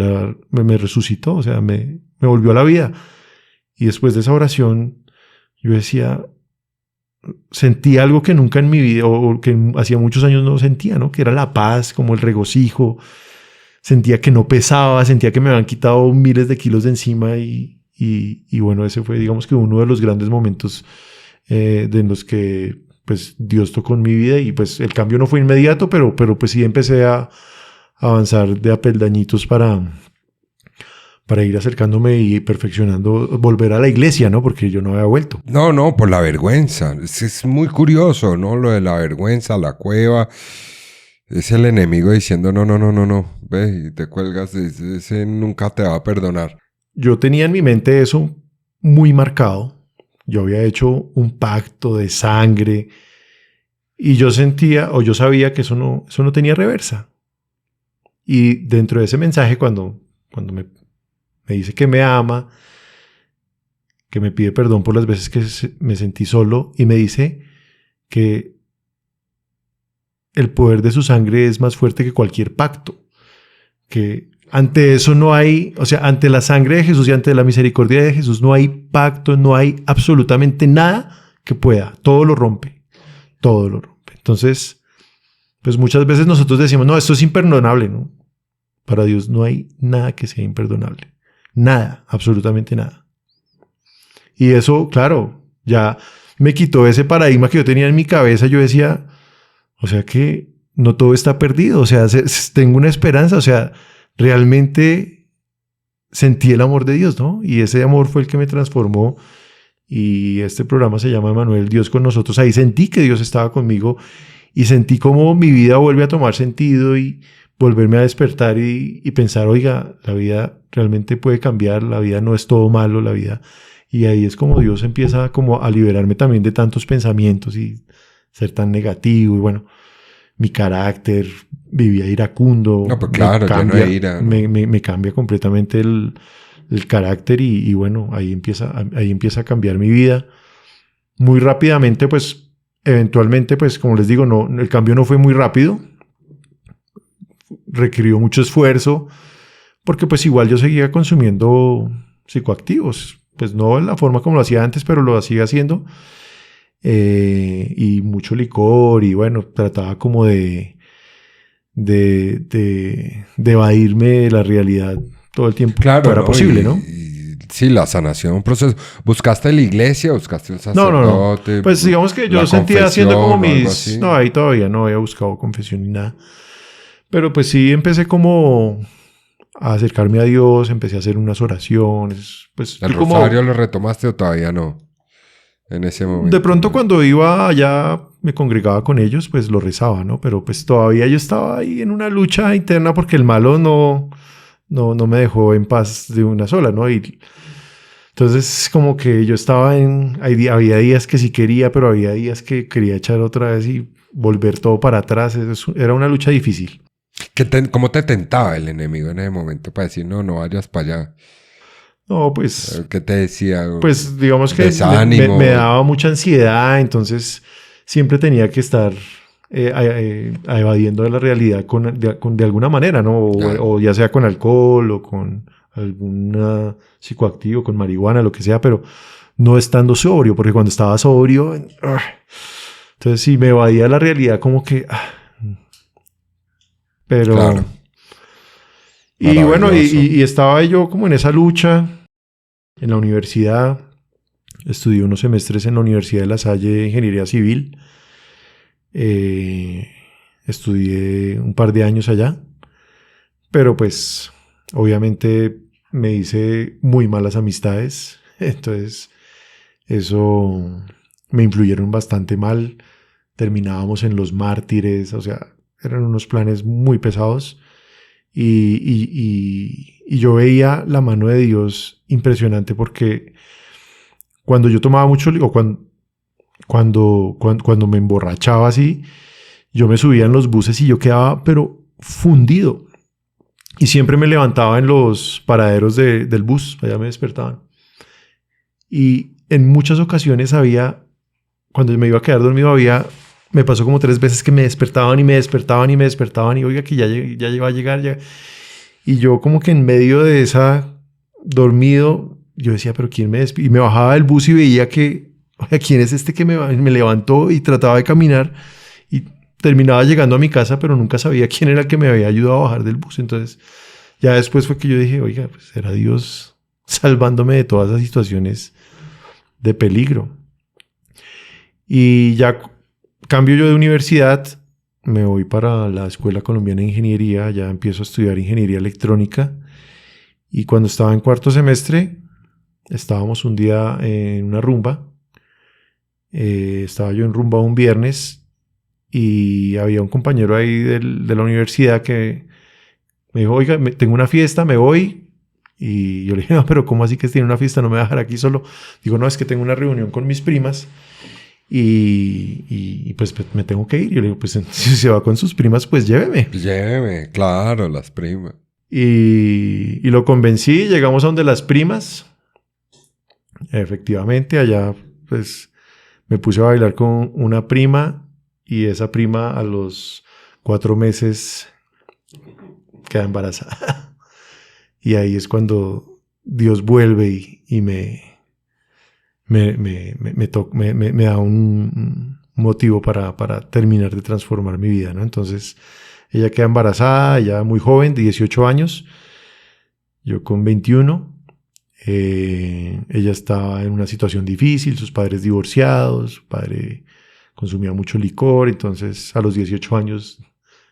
me resucitó, o sea, me volvió a la vida. Y después de esa oración, yo decía, sentí algo que nunca en mi vida, o que hacía muchos años no sentía, ¿no? Que era la paz, como el regocijo. Sentía que no pesaba, sentía que me habían quitado miles de kilos de encima y bueno, ese fue, digamos que uno de los grandes momentos de los que pues Dios tocó en mi vida y pues el cambio no fue inmediato, pero pues sí empecé a avanzar de a peldañitos para ir acercándome y perfeccionando, volver a la iglesia, ¿no? Porque yo no había vuelto. No, por la vergüenza. Es muy curioso, ¿no? Lo de la vergüenza, la cueva. Es el enemigo diciendo, no. Ve, y te cuelgas, ese nunca te va a perdonar. Yo tenía en mi mente eso muy marcado. Yo había hecho un pacto de sangre y yo sentía, o yo sabía que eso no tenía reversa. Y dentro de ese mensaje, cuando me dice que me ama, que me pide perdón por las veces que me sentí solo y me dice que el poder de su sangre es más fuerte que cualquier pacto, que ante eso no hay, o sea, ante la sangre de Jesús y ante la misericordia de Jesús no hay pacto, no hay absolutamente nada que pueda, todo lo rompe. Entonces, pues muchas veces nosotros decimos, no, esto es imperdonable, ¿no? Para Dios no hay nada que sea imperdonable. Nada, absolutamente nada. Y eso, claro, ya me quitó ese paradigma que yo tenía en mi cabeza. Yo decía, o sea que no todo está perdido. O sea, tengo una esperanza. O sea, realmente sentí el amor de Dios, ¿no? Y ese amor fue el que me transformó. Y este programa se llama Emanuel, Dios con nosotros. Ahí sentí que Dios estaba conmigo y sentí cómo mi vida vuelve a tomar sentido y volverme a despertar y pensar, oiga, la vida realmente puede cambiar, la vida no es todo malo, la vida. Y ahí es como Dios empieza como a liberarme también de tantos pensamientos y ser tan negativo. Y bueno, mi carácter, vivía iracundo. No, pues claro, ya no hay ira, ¿no? Me cambia completamente el carácter y bueno, ahí empieza a cambiar mi vida. Muy rápidamente, pues, eventualmente, pues, como les digo, no, el cambio no fue muy rápido. Requirió mucho esfuerzo porque pues igual yo seguía consumiendo psicoactivos, pues no en la forma como lo hacía antes, pero lo hacía haciendo y mucho licor y bueno, trataba como de evadirme de la realidad todo el tiempo. Claro, era posible, ¿no? Sí, la sanación, un proceso. ¿Buscaste la iglesia? ¿Buscaste un sacerdote? No. Pues digamos que yo sentía haciendo como mis... No, ahí todavía no había buscado confesión ni nada. Pero pues sí empecé como a acercarme a Dios, empecé a hacer unas oraciones. Pues, ¿El rosario lo retomaste o todavía no? En ese momento. De pronto cuando iba allá, me congregaba con ellos, pues lo rezaba, ¿no? Pero pues todavía yo estaba ahí en una lucha interna porque el malo no me dejó en paz de una sola, ¿no? Y entonces como que yo estaba había días que sí quería, pero había días que quería echar otra vez y volver todo para atrás. Era una lucha difícil. ¿Cómo te tentaba el enemigo en ese momento para decir, no vayas para allá? No, pues... ¿Qué te decía? Pues digamos que desánimo. me daba mucha ansiedad, entonces siempre tenía que estar evadiendo de la realidad de alguna manera, ¿no? O ya sea con alcohol o con algún psicoactivo, con marihuana, lo que sea, pero no estando sobrio, porque cuando estaba sobrio, entonces sí me evadía de la realidad como que... pero... Claro. Y bueno, y estaba yo como en esa lucha en la universidad. Estudié unos semestres en la Universidad de La Salle de Ingeniería Civil. Estudié un par de años allá. Pero pues, obviamente me hice muy malas amistades. Entonces, eso me influyeron bastante mal. Terminábamos en Los Mártires. O sea, eran unos planes muy pesados. Y yo veía la mano de Dios impresionante porque cuando yo tomaba mucho, o cuando me emborrachaba así, yo me subía en los buses y yo quedaba pero fundido. Y siempre me levantaba en los paraderos del bus, allá me despertaban. Y en muchas ocasiones cuando me iba a quedar dormido, me pasó como 3 veces que me despertaban y me despertaban y me despertaban y oiga que ya iba a llegar ya. Y yo como que en medio de esa dormido, yo decía, pero ¿quién me despierta? Y me bajaba del bus y veía que, oiga, ¿quién es este que me levantó? Y trataba de caminar y terminaba llegando a mi casa, pero nunca sabía quién era el que me había ayudado a bajar del bus. Entonces ya después fue que yo dije, oiga, pues era Dios salvándome de todas esas situaciones de peligro. Y ya cambio yo de universidad, me voy para la Escuela Colombiana de Ingeniería, ya empiezo a estudiar Ingeniería Electrónica. Y cuando estaba en 4º semestre, estábamos un día en una rumba. Estaba yo en rumba un viernes y había un compañero ahí de la universidad que me dijo, oiga, tengo una fiesta, me voy. Y yo le dije, no, pero ¿cómo así que tiene una fiesta? No me voy a dejar aquí solo. Digo, no, es que tengo una reunión con mis primas. Y pues me tengo que ir. Yo le digo, pues si se va con sus primas, pues lléveme. Pues lléveme, claro, las primas. Y lo convencí, llegamos a donde las primas. Efectivamente, allá pues me puse a bailar con una prima y esa prima a los 4 meses queda embarazada. Y ahí es cuando Dios vuelve y me da un motivo para terminar de transformar mi vida, ¿no? Entonces, ella queda embarazada, ya muy joven, de 18 años, yo con 21. Ella estaba en una situación difícil, sus padres divorciados, su padre consumía mucho licor, entonces a los 18 años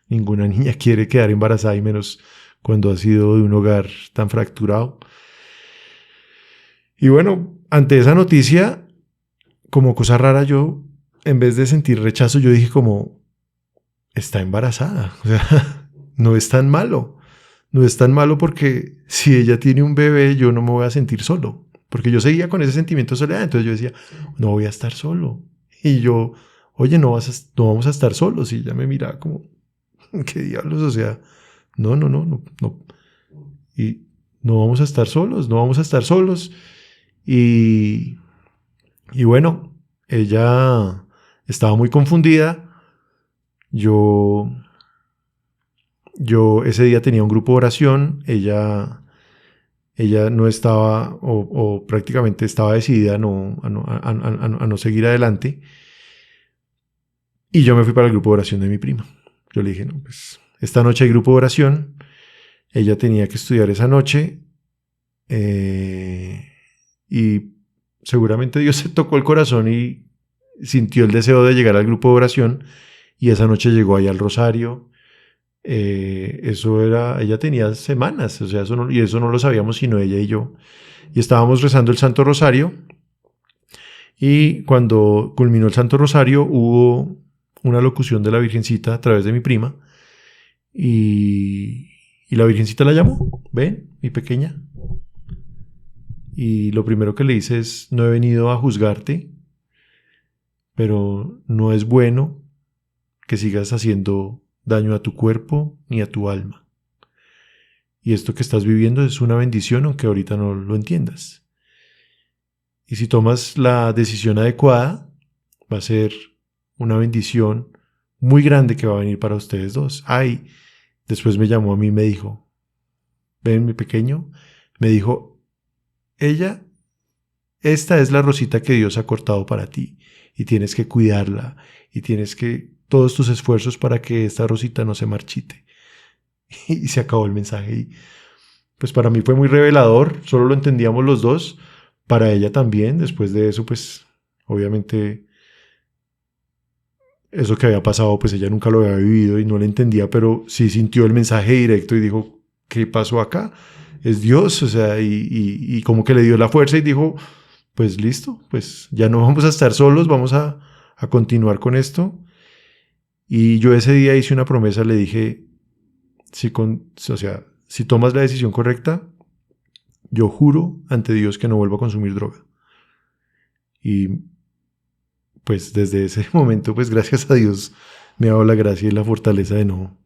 ninguna niña quiere quedar embarazada y menos cuando ha sido de un hogar tan fracturado. Y bueno, ante esa noticia, como cosa rara, yo, en vez de sentir rechazo, yo dije como, está embarazada. O sea, no es tan malo. No es tan malo porque si ella tiene un bebé, yo no me voy a sentir solo. Porque yo seguía con ese sentimiento de soledad. Entonces yo decía, no voy a estar solo. Y yo, oye, no vamos a estar solos. Y ella me miraba como, ¿qué diablos? O sea, no. Y no vamos a estar solos. Y bueno, ella estaba muy confundida. Yo ese día tenía un grupo de oración. Ella no estaba, o prácticamente estaba decidida a no seguir adelante. Y yo me fui para el grupo de oración de mi prima. Yo le dije, no, pues esta noche hay grupo de oración. Ella tenía que estudiar esa noche. Y seguramente Dios se tocó el corazón y sintió el deseo de llegar al grupo de oración. Y esa noche llegó ahí al rosario. Ella tenía semanas, o sea, eso no lo sabíamos sino ella y yo. Y estábamos rezando el Santo Rosario. Y cuando culminó el Santo Rosario, hubo una locución de la Virgencita a través de mi prima. Y la Virgencita la llamó. Ven, mi pequeña. Y lo primero que le dice es, no he venido a juzgarte, pero no es bueno que sigas haciendo daño a tu cuerpo ni a tu alma. Y esto que estás viviendo es una bendición, aunque ahorita no lo entiendas. Y si tomas la decisión adecuada, va a ser una bendición muy grande que va a venir para ustedes dos. Ay, después me llamó a mí y me dijo, ven mi pequeño, me dijo, esta es la rosita que Dios ha cortado para ti y tienes que cuidarla y tienes que todos tus esfuerzos para que esta rosita no se marchite. Y se acabó el mensaje y pues para mí fue muy revelador, solo lo entendíamos los dos, para ella también. Después de eso pues obviamente eso que había pasado pues ella nunca lo había vivido y no lo entendía, pero sí sintió el mensaje directo y dijo, ¿qué pasó acá? Es Dios, o sea, y como que le dio la fuerza y dijo, pues listo, pues ya no vamos a estar solos, vamos a continuar con esto. Y yo ese día hice una promesa, le dije, si tomas la decisión correcta, yo juro ante Dios que no vuelvo a consumir droga. Y pues desde ese momento, pues gracias a Dios me ha dado la gracia y la fortaleza de no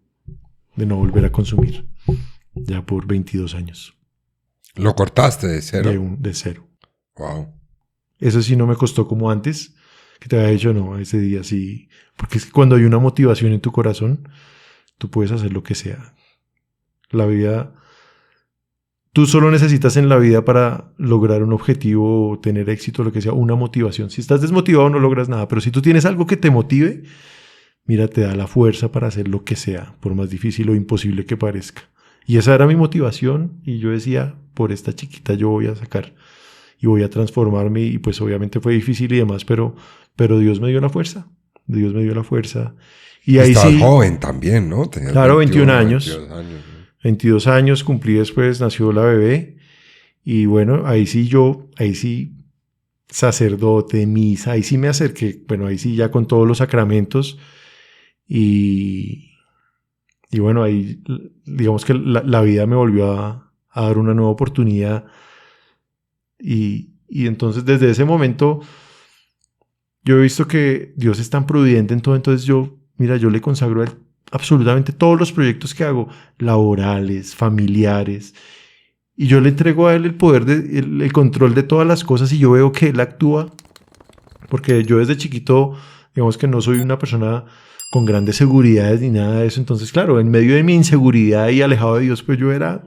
volver a consumir. Ya por 22 años. ¿Lo cortaste de cero? De cero. Wow. Eso sí no me costó como antes, que te había dicho, no, ese día sí. Porque es que cuando hay una motivación en tu corazón, tú puedes hacer lo que sea. La vida, tú solo necesitas en la vida para lograr un objetivo o tener éxito, lo que sea, una motivación. Si estás desmotivado no logras nada, pero si tú tienes algo que te motive, mira, te da la fuerza para hacer lo que sea, por más difícil o imposible que parezca. Y esa era mi motivación y yo decía, por esta chiquita yo voy a sacar y voy a transformarme y pues obviamente fue difícil y demás, pero Dios me dio la fuerza. Dios me dio la fuerza. Y ahí estabas sí, joven también, ¿no? Tenías claro, 21 años. 22 años. 22 años cumplí después, nació la bebé. Y bueno, ahí sí, sacerdote, misa, ahí sí me acerqué. Bueno, ahí sí ya con todos los sacramentos. Y bueno, ahí digamos que la vida me volvió a dar una nueva oportunidad. Y entonces desde ese momento yo he visto que Dios es tan prudente en todo. Entonces yo le consagro a Él absolutamente todos los proyectos que hago, laborales, familiares. Y yo le entrego a Él el poder, el control de todas las cosas y yo veo que Él actúa. Porque yo desde chiquito, digamos que no soy una persona con grandes seguridades ni nada de eso. Entonces, claro, en medio de mi inseguridad y alejado de Dios, pues yo era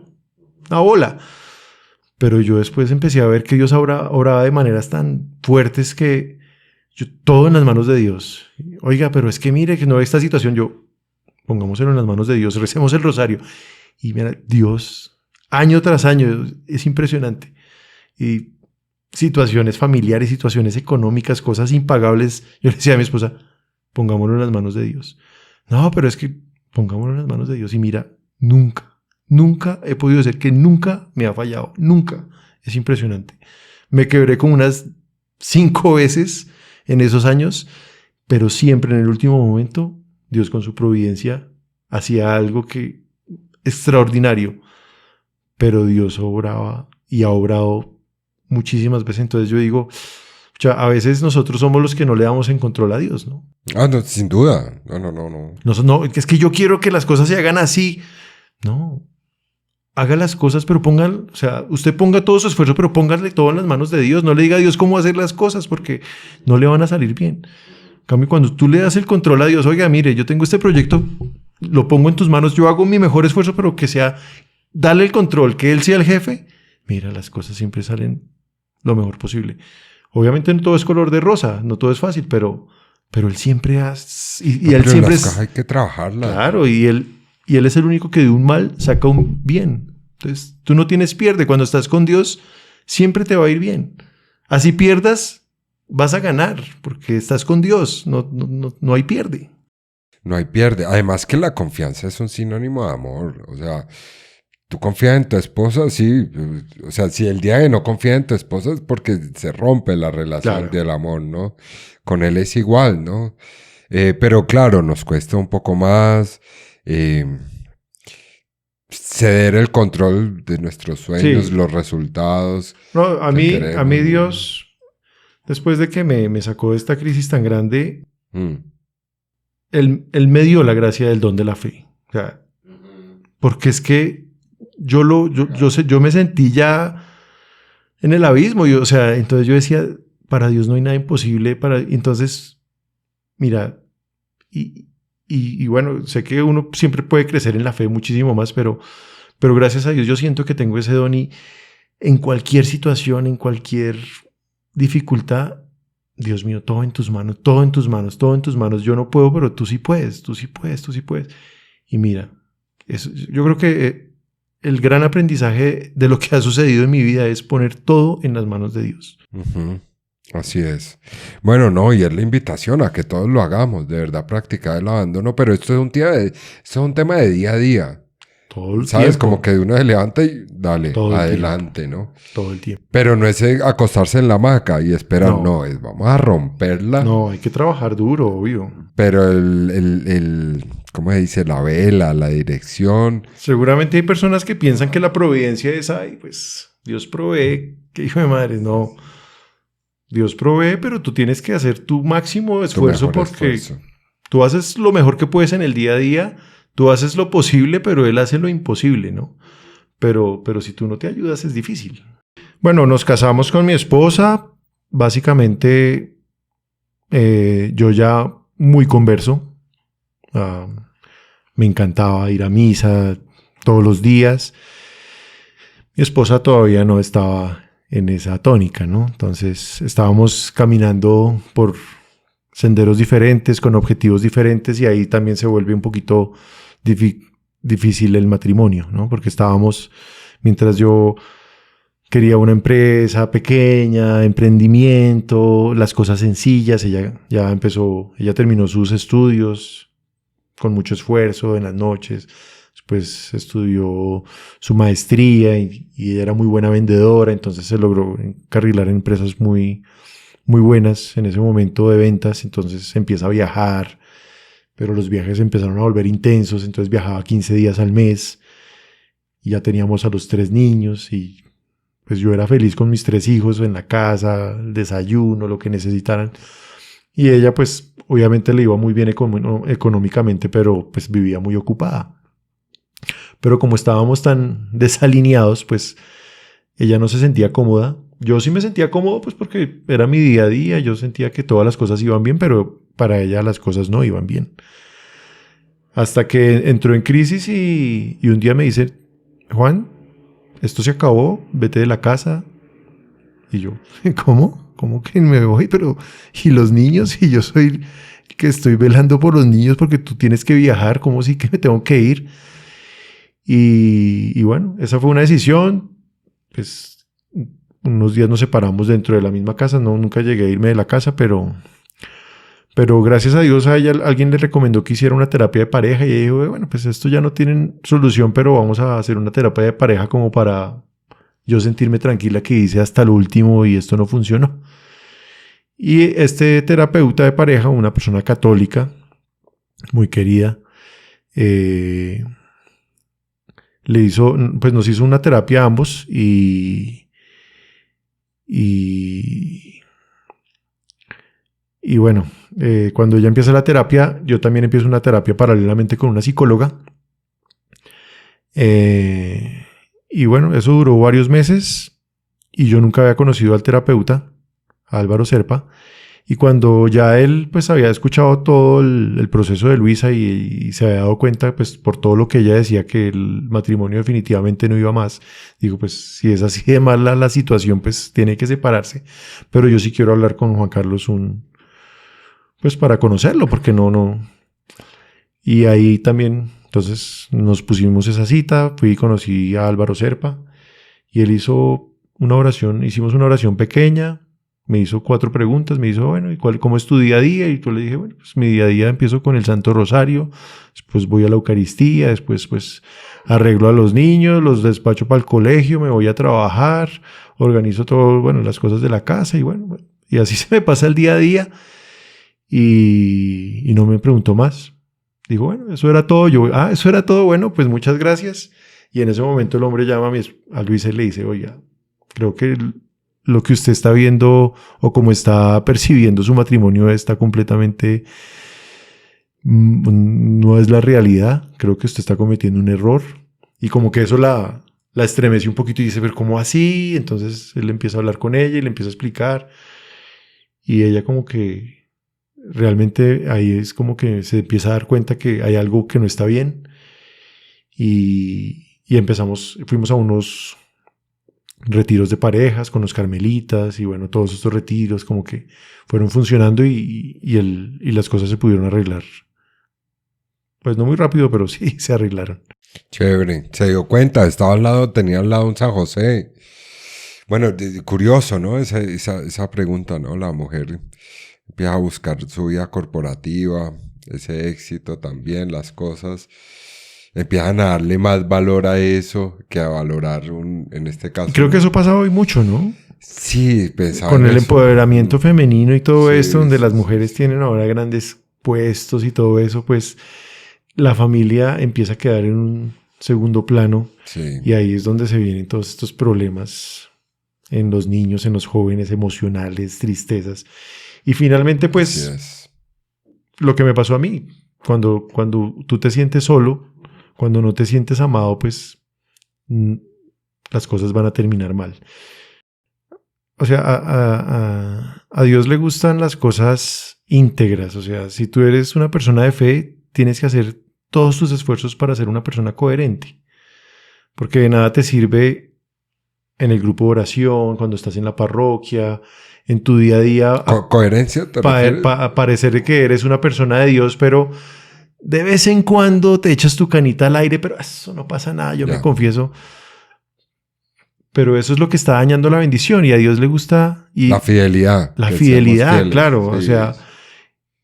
una bola. Pero yo después empecé a ver que Dios oraba de maneras tan fuertes que yo todo en las manos de Dios. Oiga, pero es que mire que no ve esta situación. Yo, pongámoselo en las manos de Dios, recemos el rosario. Y mira, Dios, año tras año, es impresionante. Y situaciones familiares, situaciones económicas, cosas impagables. Yo le decía a mi esposa, pongámoslo en las manos de Dios. No, pero es que pongámoslo en las manos de Dios. Y mira, nunca he podido decir que nunca me ha fallado. Nunca. Es impresionante. Me quebré como unas 5 veces en esos años, pero siempre en el último momento, Dios con su providencia hacía algo que extraordinario. Pero Dios obraba y ha obrado muchísimas veces. Entonces yo digo, a veces nosotros somos los que no le damos en control a Dios, ¿no? Ah, no, sin duda. No. Es que yo quiero que las cosas se hagan así. No. Haga las cosas, pero usted ponga todo su esfuerzo, pero póngale todo en las manos de Dios. No le diga a Dios cómo hacer las cosas porque no le van a salir bien. En cambio, cuando tú le das el control a Dios, oiga, mire, yo tengo este proyecto, lo pongo en tus manos, yo hago mi mejor esfuerzo, pero que sea, dale el control, que Él sea el jefe. Mira, las cosas siempre salen lo mejor posible. Obviamente no todo es color de rosa, no todo es fácil, pero Él siempre hace... Y Él siempre las hay que trabajarlas. Claro, y Él es el único que de un mal saca un bien. Entonces, tú no tienes pierde. Cuando estás con Dios, siempre te va a ir bien. Así pierdas, vas a ganar, porque estás con Dios. No hay pierde. No hay pierde. Además que la confianza es un sinónimo de amor. O sea, tú confías en tu esposa, sí. O sea, si el día que no confías en tu esposa es porque se rompe la relación del amor, ¿no? Con él es igual, ¿no? Pero claro, nos cuesta un poco más... ceder el control de nuestros sueños, sí. Los resultados. No, a mí Dios, después de que me sacó de esta crisis tan grande, él me dio la gracia del don de la fe. O sea, porque es que yo me sentí ya en el abismo. Entonces yo decía, para Dios no hay nada imposible. Entonces, mira, y y bueno, sé que uno siempre puede crecer en la fe muchísimo más, pero gracias a Dios yo siento que tengo ese don y en cualquier situación, en cualquier dificultad, Dios mío, todo en tus manos, todo en tus manos, todo en tus manos. Yo no puedo, pero tú sí puedes, tú sí puedes, tú sí puedes. Y mira, yo creo que el gran aprendizaje de lo que ha sucedido en mi vida es poner todo en las manos de Dios. Uh-huh. Así es. Bueno, no, y es la invitación a que todos lo hagamos, de verdad, practicar el abandono, pero esto es un tema de día a día. Todo el ¿Sabes? tiempo. Como que uno se levanta y dale, Todo el adelante, ¿no? Todo el tiempo. Pero no es acostarse en la hamaca y esperar, no, es vamos a romperla. No, hay que trabajar duro, obvio. Pero ¿cómo se dice? La vela, la dirección. Seguramente hay personas que piensan que la providencia es, ay, pues Dios provee, qué hijo de madre, no. Dios provee, pero tú tienes que hacer tu máximo esfuerzo porque tú haces lo mejor que puedes en el día a día, tú haces lo posible, pero Él hace lo imposible, ¿no? Pero si tú no te ayudas es difícil. Bueno, nos casamos con mi esposa, básicamente yo ya muy converso, me encantaba ir a misa todos los días. Mi esposa todavía no estaba en esa tónica, ¿no? Entonces estábamos caminando por senderos diferentes, con objetivos diferentes, y ahí también se vuelve un poquito difícil el matrimonio, ¿no? Porque mientras yo quería una empresa pequeña, emprendimiento, las cosas sencillas, ella terminó sus estudios con mucho esfuerzo en las noches. Después estudió su maestría y era muy buena vendedora, entonces se logró encarrilar en empresas muy, muy buenas en ese momento de ventas. Entonces empieza a viajar, pero los viajes empezaron a volver intensos, entonces viajaba 15 días al mes y ya teníamos a los 3 niños y pues yo era feliz con mis 3 hijos en la casa, el desayuno, lo que necesitaran. Y ella pues obviamente le iba muy bien económicamente, pero pues vivía muy ocupada. Pero como estábamos tan desalineados, pues ella no se sentía cómoda. Yo sí me sentía cómodo, pues porque era mi día a día. Yo sentía que todas las cosas iban bien, pero para ella las cosas no iban bien. Hasta que entró en crisis y un día me dice, Juan, esto se acabó, vete de la casa. Y yo, ¿cómo? ¿Cómo que me voy? Pero, ¿y los niños? Y yo soy el que estoy velando por los niños porque tú tienes que viajar, ¿cómo sí que me tengo que ir? Y bueno, esa fue una decisión. Pues unos días nos separamos dentro de la misma casa. No, nunca llegué a irme de la casa, pero gracias a Dios a ella alguien le recomendó que hiciera una terapia de pareja y ella dijo, bueno, pues esto ya no tiene solución, pero vamos a hacer una terapia de pareja como para yo sentirme tranquila que hice hasta el último y esto no funcionó. Y este terapeuta de pareja, una persona católica muy querida, nos hizo una terapia a ambos y bueno, cuando ella empieza la terapia, yo también empiezo una terapia paralelamente con una psicóloga. Y bueno, eso duró varios meses y yo nunca había conocido al terapeuta, a Álvaro Serpa. Y cuando ya él pues había escuchado todo el proceso de Luisa y se había dado cuenta pues por todo lo que ella decía que el matrimonio definitivamente no iba más, digo pues si es así de mala la situación pues tiene que separarse, pero yo sí quiero hablar con Juan Carlos pues para conocerlo porque no. Y ahí también entonces nos pusimos esa cita, fui y conocí a Álvaro Serpa y él hicimos una oración pequeña. Me hizo 4 preguntas, me hizo, bueno, ¿y cómo es tu día a día? Y yo le dije, bueno, pues mi día a día empiezo con el Santo Rosario, después voy a la Eucaristía, después pues arreglo a los niños, los despacho para el colegio, me voy a trabajar, organizo todo, bueno, las cosas de la casa y bueno, y así se me pasa el día a día y no me preguntó más. Dijo, bueno, eso era todo. Eso era todo, bueno, pues muchas gracias. Y en ese momento el hombre llama a Luisa y le dice, oiga, creo que lo que usted está viendo o como está percibiendo su matrimonio está completamente, no es la realidad. Creo que usted está cometiendo un error. Y como que eso la estremece un poquito y dice, pero ¿cómo así? Entonces él empieza a hablar con ella y le empieza a explicar. Y ella como que realmente ahí es como que se empieza a dar cuenta que hay algo que no está bien y fuimos a unos retiros de parejas con los carmelitas y bueno, todos estos retiros como que fueron funcionando y las cosas se pudieron arreglar. Pues no muy rápido, pero sí se arreglaron. Chévere. Se dio cuenta, tenía al lado un San José. Bueno, curioso, ¿no? Esa pregunta, ¿no? La mujer empieza a buscar su vida corporativa, ese éxito también, las cosas. Empiezan a darle más valor a eso que a valorar en este caso. Creo que eso pasa hoy mucho, ¿no? Sí, pensaba con en el eso. empoderamiento femenino y todo Sí, esto, donde sí, las sí. mujeres tienen ahora grandes puestos y todo eso, pues la familia empieza a quedar en un segundo plano Sí. y ahí es donde se vienen todos estos problemas en los niños, en los jóvenes, emocionales, tristezas. Y finalmente, Así pues, es. lo que me pasó a mí, cuando tú te sientes solo, cuando no te sientes amado, pues las cosas van a terminar mal. O sea, a Dios le gustan las cosas íntegras. O sea, si tú eres una persona de fe, tienes que hacer todos tus esfuerzos para ser una persona coherente. Porque de nada te sirve en el grupo de oración, cuando estás en la parroquia, en tu día a día, ¿Coherencia te refieres? parecer que eres una persona de Dios, pero de vez en cuando te echas tu canita al aire, pero eso no pasa nada, yo Ya. me confieso. Pero eso es lo que está dañando la bendición y a Dios le gusta... La fidelidad. La que fidelidad, seamos fieles. claro. Sí. O sea,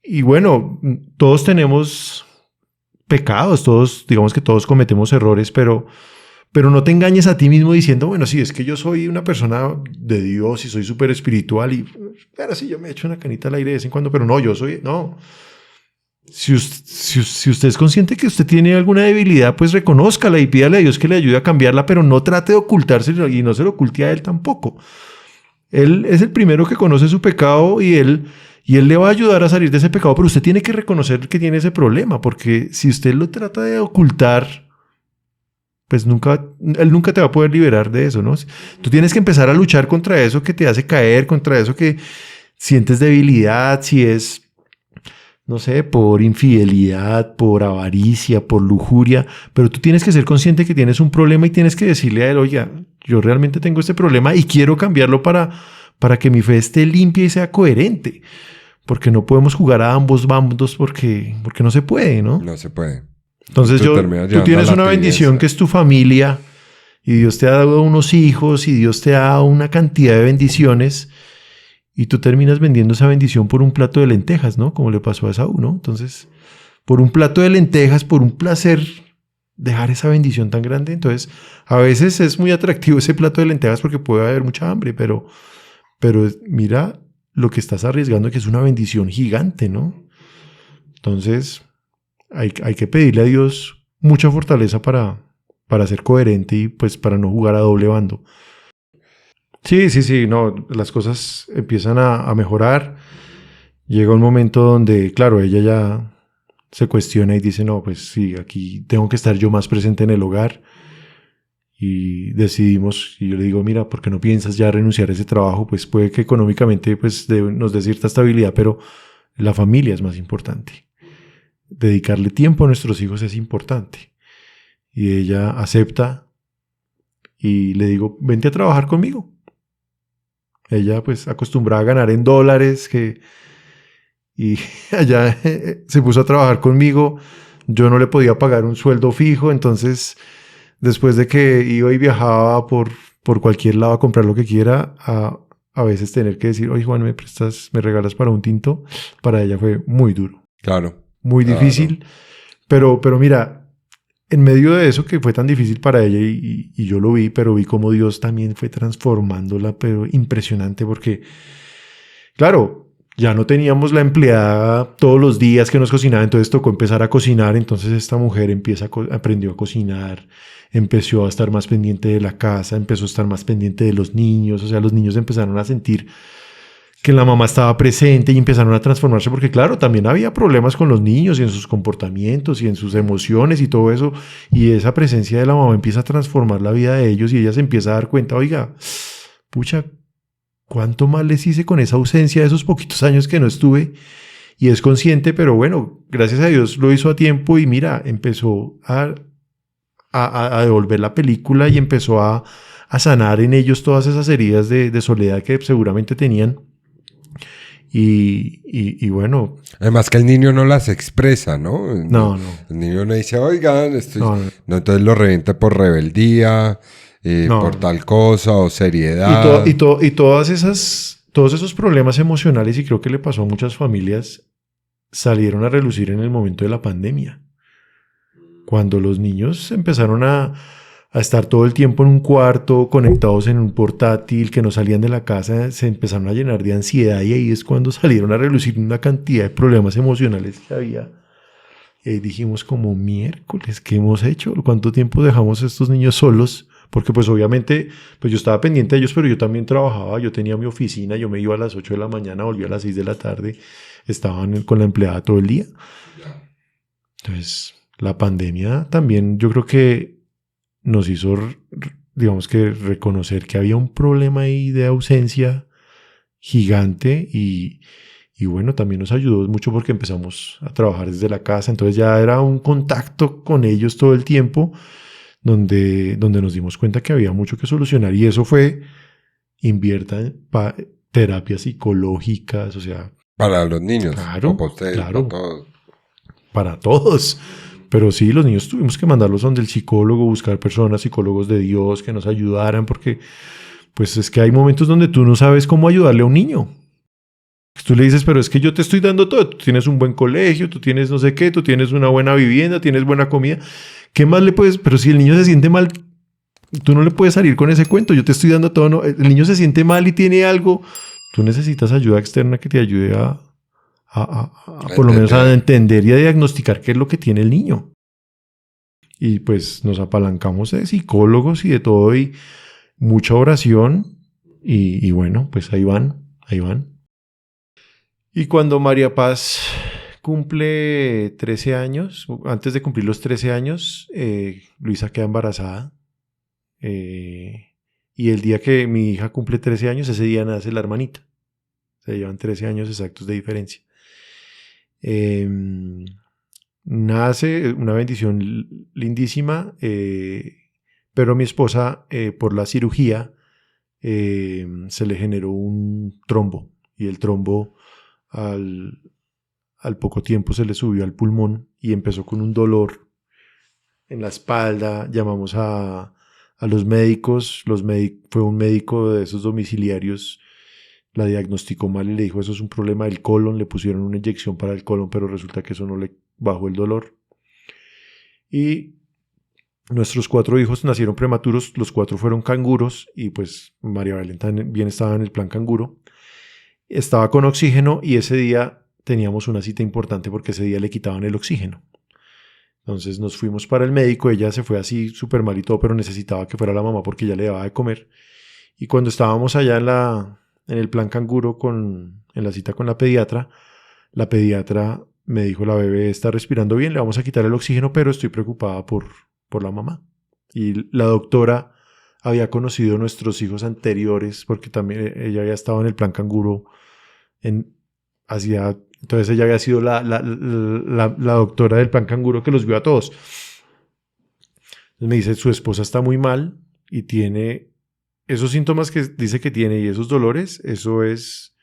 y bueno, todos tenemos pecados, digamos que todos cometemos errores, pero no te engañes a ti mismo diciendo, bueno, sí, es que yo soy una persona de Dios y soy súper espiritual y, pero sí, yo me echo una canita al aire de vez en cuando, pero no, no. Si usted es consciente que usted tiene alguna debilidad, pues reconózcala y pídale a Dios que le ayude a cambiarla, pero no trate de ocultárselo y no se lo oculte a él tampoco. Él es el primero que conoce su pecado y él le va a ayudar a salir de ese pecado, pero usted tiene que reconocer que tiene ese problema, porque si usted lo trata de ocultar, pues él nunca te va a poder liberar de eso, ¿no? Tú tienes que empezar a luchar contra eso que te hace caer, contra eso que sientes debilidad, si es, no sé, por infidelidad, por avaricia, por lujuria, pero tú tienes que ser consciente que tienes un problema y tienes que decirle a él, oye, yo realmente tengo este problema y quiero cambiarlo para que mi fe esté limpia y sea coherente, porque no podemos jugar a ambos bandos porque no se puede, ¿no? No se puede. Entonces tú tienes una bendición que es tu familia y Dios te ha dado unos hijos y Dios te ha dado una cantidad de bendiciones y tú terminas vendiendo esa bendición por un plato de lentejas, ¿no? Como le pasó a Esaú, ¿no? Entonces, por un plato de lentejas, por un placer, dejar esa bendición tan grande. Entonces, a veces es muy atractivo ese plato de lentejas porque puede haber mucha hambre, pero mira lo que estás arriesgando, que es una bendición gigante, ¿no? Entonces, hay que pedirle a Dios mucha fortaleza para ser coherente y pues para no jugar a doble bando. Sí, no, las cosas empiezan a mejorar. Llega un momento donde, claro, ella ya se cuestiona y dice, no, pues sí, aquí tengo que estar yo más presente en el hogar. Y decidimos, y yo le digo, mira, ¿por qué no piensas ya renunciar a ese trabajo? Pues puede que económicamente pues, nos dé cierta estabilidad, pero la familia es más importante. Dedicarle tiempo a nuestros hijos es importante. Y ella acepta y le digo, vente a trabajar conmigo. Ella pues acostumbrada a ganar en dólares y allá se puso a trabajar conmigo. Yo no le podía pagar un sueldo fijo, entonces después de que iba y viajaba por cualquier lado a comprar lo que quiera, a veces tener que decir, oye Juan, me regalas para un tinto, para ella fue muy duro. Claro. Muy difícil, pero mira, en medio de eso que fue tan difícil para ella y yo lo vi, pero vi cómo Dios también fue transformándola, pero impresionante porque, claro, ya no teníamos la empleada todos los días que nos cocinaba, entonces tocó empezar a cocinar, entonces esta mujer aprendió a cocinar, empezó a estar más pendiente de la casa, empezó a estar más pendiente de los niños, o sea, los niños empezaron a sentir que la mamá estaba presente y empezaron a transformarse porque claro, también había problemas con los niños y en sus comportamientos y en sus emociones y todo eso, y esa presencia de la mamá empieza a transformar la vida de ellos y ella se empieza a dar cuenta, oiga, pucha, ¿cuánto mal les hice con esa ausencia de esos poquitos años que no estuve? y es consciente, pero bueno, gracias a Dios lo hizo a tiempo y mira, empezó a devolver la película y empezó a sanar en ellos todas esas heridas de soledad que seguramente tenían. Y bueno. Además que el niño no las expresa, ¿no? No. El niño no dice, oigan, estoy... No. No, entonces lo revienta por rebeldía, por tal cosa o seriedad. Y todos esos problemas emocionales, y creo que le pasó a muchas familias, salieron a relucir en el momento de la pandemia. Cuando los niños empezaron a estar todo el tiempo en un cuarto, conectados en un portátil, que no salían de la casa, se empezaron a llenar de ansiedad y ahí es cuando salieron a relucir una cantidad de problemas emocionales que había. Y ahí dijimos como miércoles, ¿qué hemos hecho? ¿Cuánto tiempo dejamos a estos niños solos? Porque pues obviamente pues yo estaba pendiente de ellos, pero yo también trabajaba, yo tenía mi oficina, yo me iba a las 8 de la mañana, volvía a las 6 de la tarde, estaban con la empleada todo el día. Entonces la pandemia también yo creo que nos hizo, digamos que reconocer que había un problema ahí de ausencia gigante y bueno, también nos ayudó mucho porque empezamos a trabajar desde la casa, entonces ya era un contacto con ellos todo el tiempo donde nos dimos cuenta que había mucho que solucionar y eso fue invierta en terapias psicológicas, o sea... Para los niños, claro, para ustedes, claro, para todos. Para todos. Pero sí, los niños tuvimos que mandarlos donde el psicólogo, buscar personas, psicólogos de Dios que nos ayudaran, porque pues es que hay momentos donde tú no sabes cómo ayudarle a un niño. Tú le dices, pero es que yo te estoy dando todo, tú tienes un buen colegio, tú tienes no sé qué, tú tienes una buena vivienda, tienes buena comida, ¿qué más le puedes? Pero si el niño se siente mal, tú no le puedes salir con ese cuento, yo te estoy dando todo, no, el niño se siente mal y tiene algo, tú necesitas ayuda externa que te ayude a por lo menos a entender y a diagnosticar qué es lo que tiene el niño. Y pues nos apalancamos de psicólogos y de todo y mucha oración y bueno, pues ahí van. Y cuando María Paz cumple 13 años, antes de cumplir los 13 años, Luisa queda embarazada. Y el día que mi hija cumple 13 años, ese día nace la hermanita. Se llevan 13 años exactos de diferencia. Nace una bendición lindísima, pero mi esposa, por la cirugía, se le generó un trombo. Y el trombo al poco tiempo se le subió al pulmón y empezó con un dolor en la espalda. Llamamos a los médicos. Fue un médico de esos domiciliarios, la diagnosticó mal y le dijo, eso es un problema del colon. Le pusieron una inyección para el colon, pero resulta que eso no le bajó el dolor. Y nuestros 4 hijos nacieron prematuros, los 4 fueron canguros y pues María Belén también estaba en el plan canguro. Estaba con oxígeno y ese día teníamos una cita importante porque ese día le quitaban el oxígeno. Entonces nos fuimos para el médico, ella se fue así súper mal y todo, pero necesitaba que fuera la mamá porque ya le daba de comer. Y cuando estábamos allá en el plan canguro en la cita con la pediatra me dijo, la bebé está respirando bien, le vamos a quitar el oxígeno, pero estoy preocupada por la mamá. Y la doctora había conocido a nuestros hijos anteriores porque también ella había estado en el plan canguro entonces ella había sido la doctora del plan canguro que los vio a todos. Entonces me dice, su esposa está muy mal y tiene esos síntomas que dice que tiene y esos dolores, eso es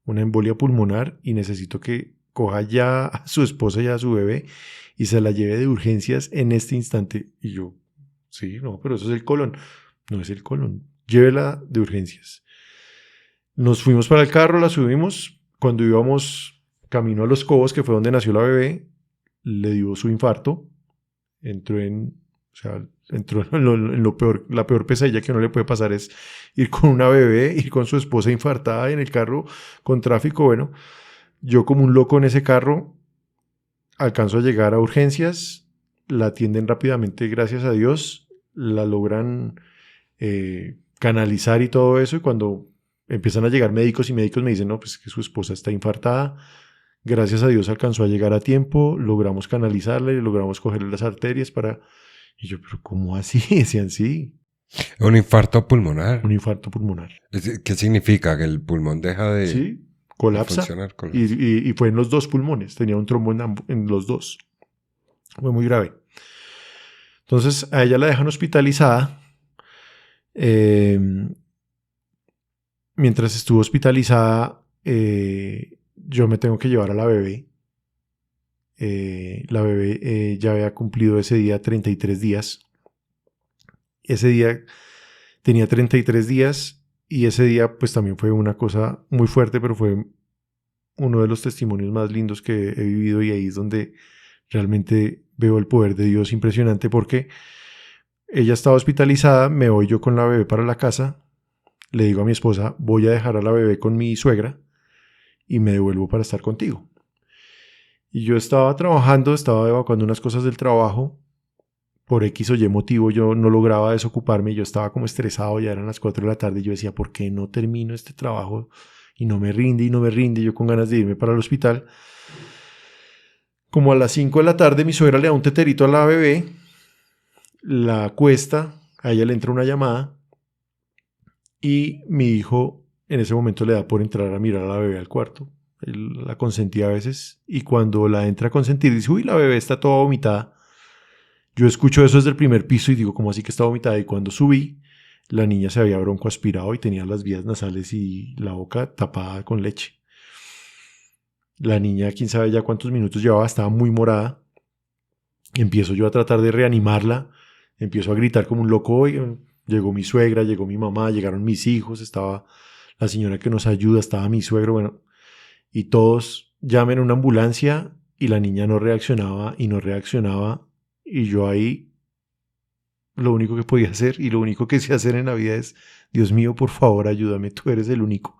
una embolia pulmonar y necesito que coja ya a su esposa y a su bebé y se la lleve de urgencias en este instante. Y yo, sí, no, pero eso es el colon. No es el colon, llévela de urgencias. Nos fuimos para el carro, la subimos. Cuando íbamos camino a Los Cobos, que fue donde nació la bebé, le dio su infarto. Entró en lo peor. La peor pesadilla que no le puede pasar es ir con una bebé, ir con su esposa infartada en el carro con tráfico. Bueno, yo como un loco en ese carro alcanzo a llegar a urgencias, la atienden rápidamente, gracias a Dios, la logran canalizar y todo eso, y cuando empiezan a llegar médicos me dicen, no, pues que su esposa está infartada, gracias a Dios alcanzó a llegar a tiempo, logramos canalizarla y logramos cogerle las arterias y yo, pero ¿cómo así? Decían, sí. Un infarto pulmonar. Un infarto pulmonar. ¿Qué significa? ¿Que el pulmón deja de...? Sí, colapsa. funcionar, colapsa. Y fue en los 2 pulmones. Tenía un trombo en los 2. Fue muy grave. Entonces a ella la dejan hospitalizada. Mientras estuvo hospitalizada, yo me tengo que llevar a la bebé. La bebé ya había cumplido ese día 33 días. Ese día tenía 33 días y ese día pues también fue una cosa muy fuerte, pero fue uno de los testimonios más lindos que he vivido, y ahí es donde realmente veo el poder de Dios impresionante, porque ella estaba hospitalizada, me voy yo con la bebé para la casa, le digo a mi esposa, voy a dejar a la bebé con mi suegra y me devuelvo para estar contigo. Y yo estaba trabajando, estaba evacuando unas cosas del trabajo. Por X o Y motivo yo no lograba desocuparme, yo estaba como estresado, ya eran las 4 de la tarde y yo decía, ¿por qué no termino este trabajo? Y no me rinde y no me rinde, yo con ganas de irme para el hospital. Como a las 5 de la tarde mi suegra le da un teterito a la bebé, la acuesta, a ella le entra una llamada y mi hijo en ese momento le da por entrar a mirar a la bebé al cuarto. Él la consentía a veces y cuando la entra a consentir dice, uy, la bebé está toda vomitada. Yo escucho eso desde el primer piso y digo, ¿cómo así que está vomitada? Y cuando subí, la niña se había broncoaspirado y tenía las vías nasales y la boca tapada con leche. La niña, quién sabe ya cuántos minutos llevaba, estaba muy morada. Empiezo yo a tratar de reanimarla, empiezo a gritar como un loco. Llegó mi suegra, llegó mi mamá, llegaron mis hijos, estaba la señora que nos ayuda, estaba mi suegro, bueno, y todos llamen a una ambulancia y la niña no reaccionaba y no reaccionaba. Y yo ahí lo único que podía hacer y lo único que sé hacer en la vida es, Dios mío, por favor, ayúdame, tú eres el único.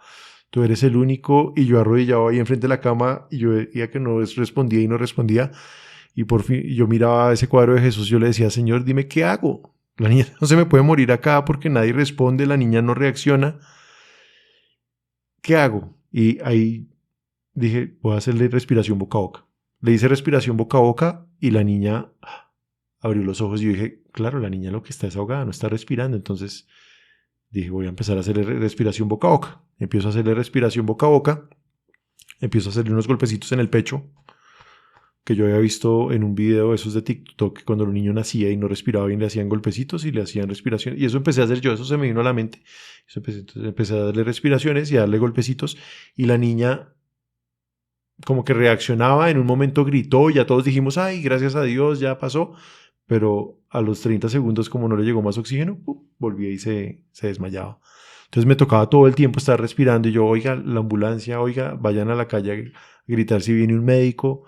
Tú eres el único. Y yo arrodillado ahí enfrente de la cama y yo veía que no respondía y no respondía. Y por fin yo miraba ese cuadro de Jesús, yo le decía, Señor, dime qué hago. La niña no se me puede morir acá porque nadie responde, la niña no reacciona. ¿Qué hago? Y ahí dije, voy a hacerle respiración boca a boca. Le hice respiración boca a boca y la niña abrió los ojos y yo dije, claro, la niña lo que está es ahogada, no está respirando. Entonces dije, voy a empezar a hacerle respiración boca a boca. Empiezo a hacerle respiración boca a boca. Empiezo a hacerle unos golpecitos en el pecho, que yo había visto en un video esos de TikTok, que cuando el niño nacía y no respiraba bien le hacían golpecitos y le hacían respiración. Y eso empecé a hacer yo, eso se me vino a la mente. Entonces empecé a darle respiraciones y a darle golpecitos. Y la niña como que reaccionaba, en un momento gritó y ya todos dijimos, ay, gracias a Dios, ya pasó. Pero a los 30 segundos, como no le llegó más oxígeno, volvía y se desmayaba. Entonces me tocaba todo el tiempo estar respirando y yo, oiga, la ambulancia, oiga, vayan a la calle a gritar si viene un médico.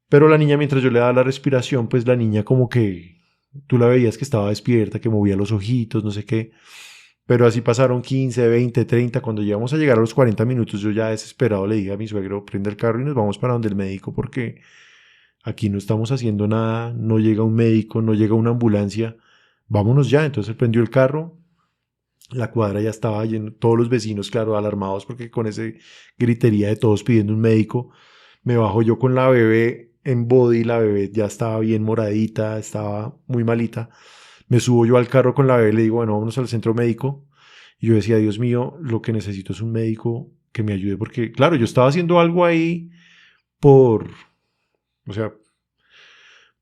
Pero la niña, mientras yo le daba la respiración, pues la niña como que tú la veías que estaba despierta, que movía los ojitos, no sé qué. Pero así pasaron 15, 20, 30. Cuando llegamos a llegar a los 40 minutos, yo ya desesperado le dije a mi suegro, prende el carro y nos vamos para donde el médico porque aquí no estamos haciendo nada, no llega un médico, no llega una ambulancia, vámonos ya. Entonces él prendió el carro, la cuadra ya estaba llena, todos los vecinos, claro, alarmados porque con ese gritería de todos pidiendo un médico. Me bajo yo con la bebé en body, la bebé ya estaba bien moradita, estaba muy malita. Me subo yo al carro con la bebé y le digo, bueno, vámonos al centro médico. Y yo decía, Dios mío, lo que necesito es un médico que me ayude porque, claro, yo estaba haciendo algo ahí o sea,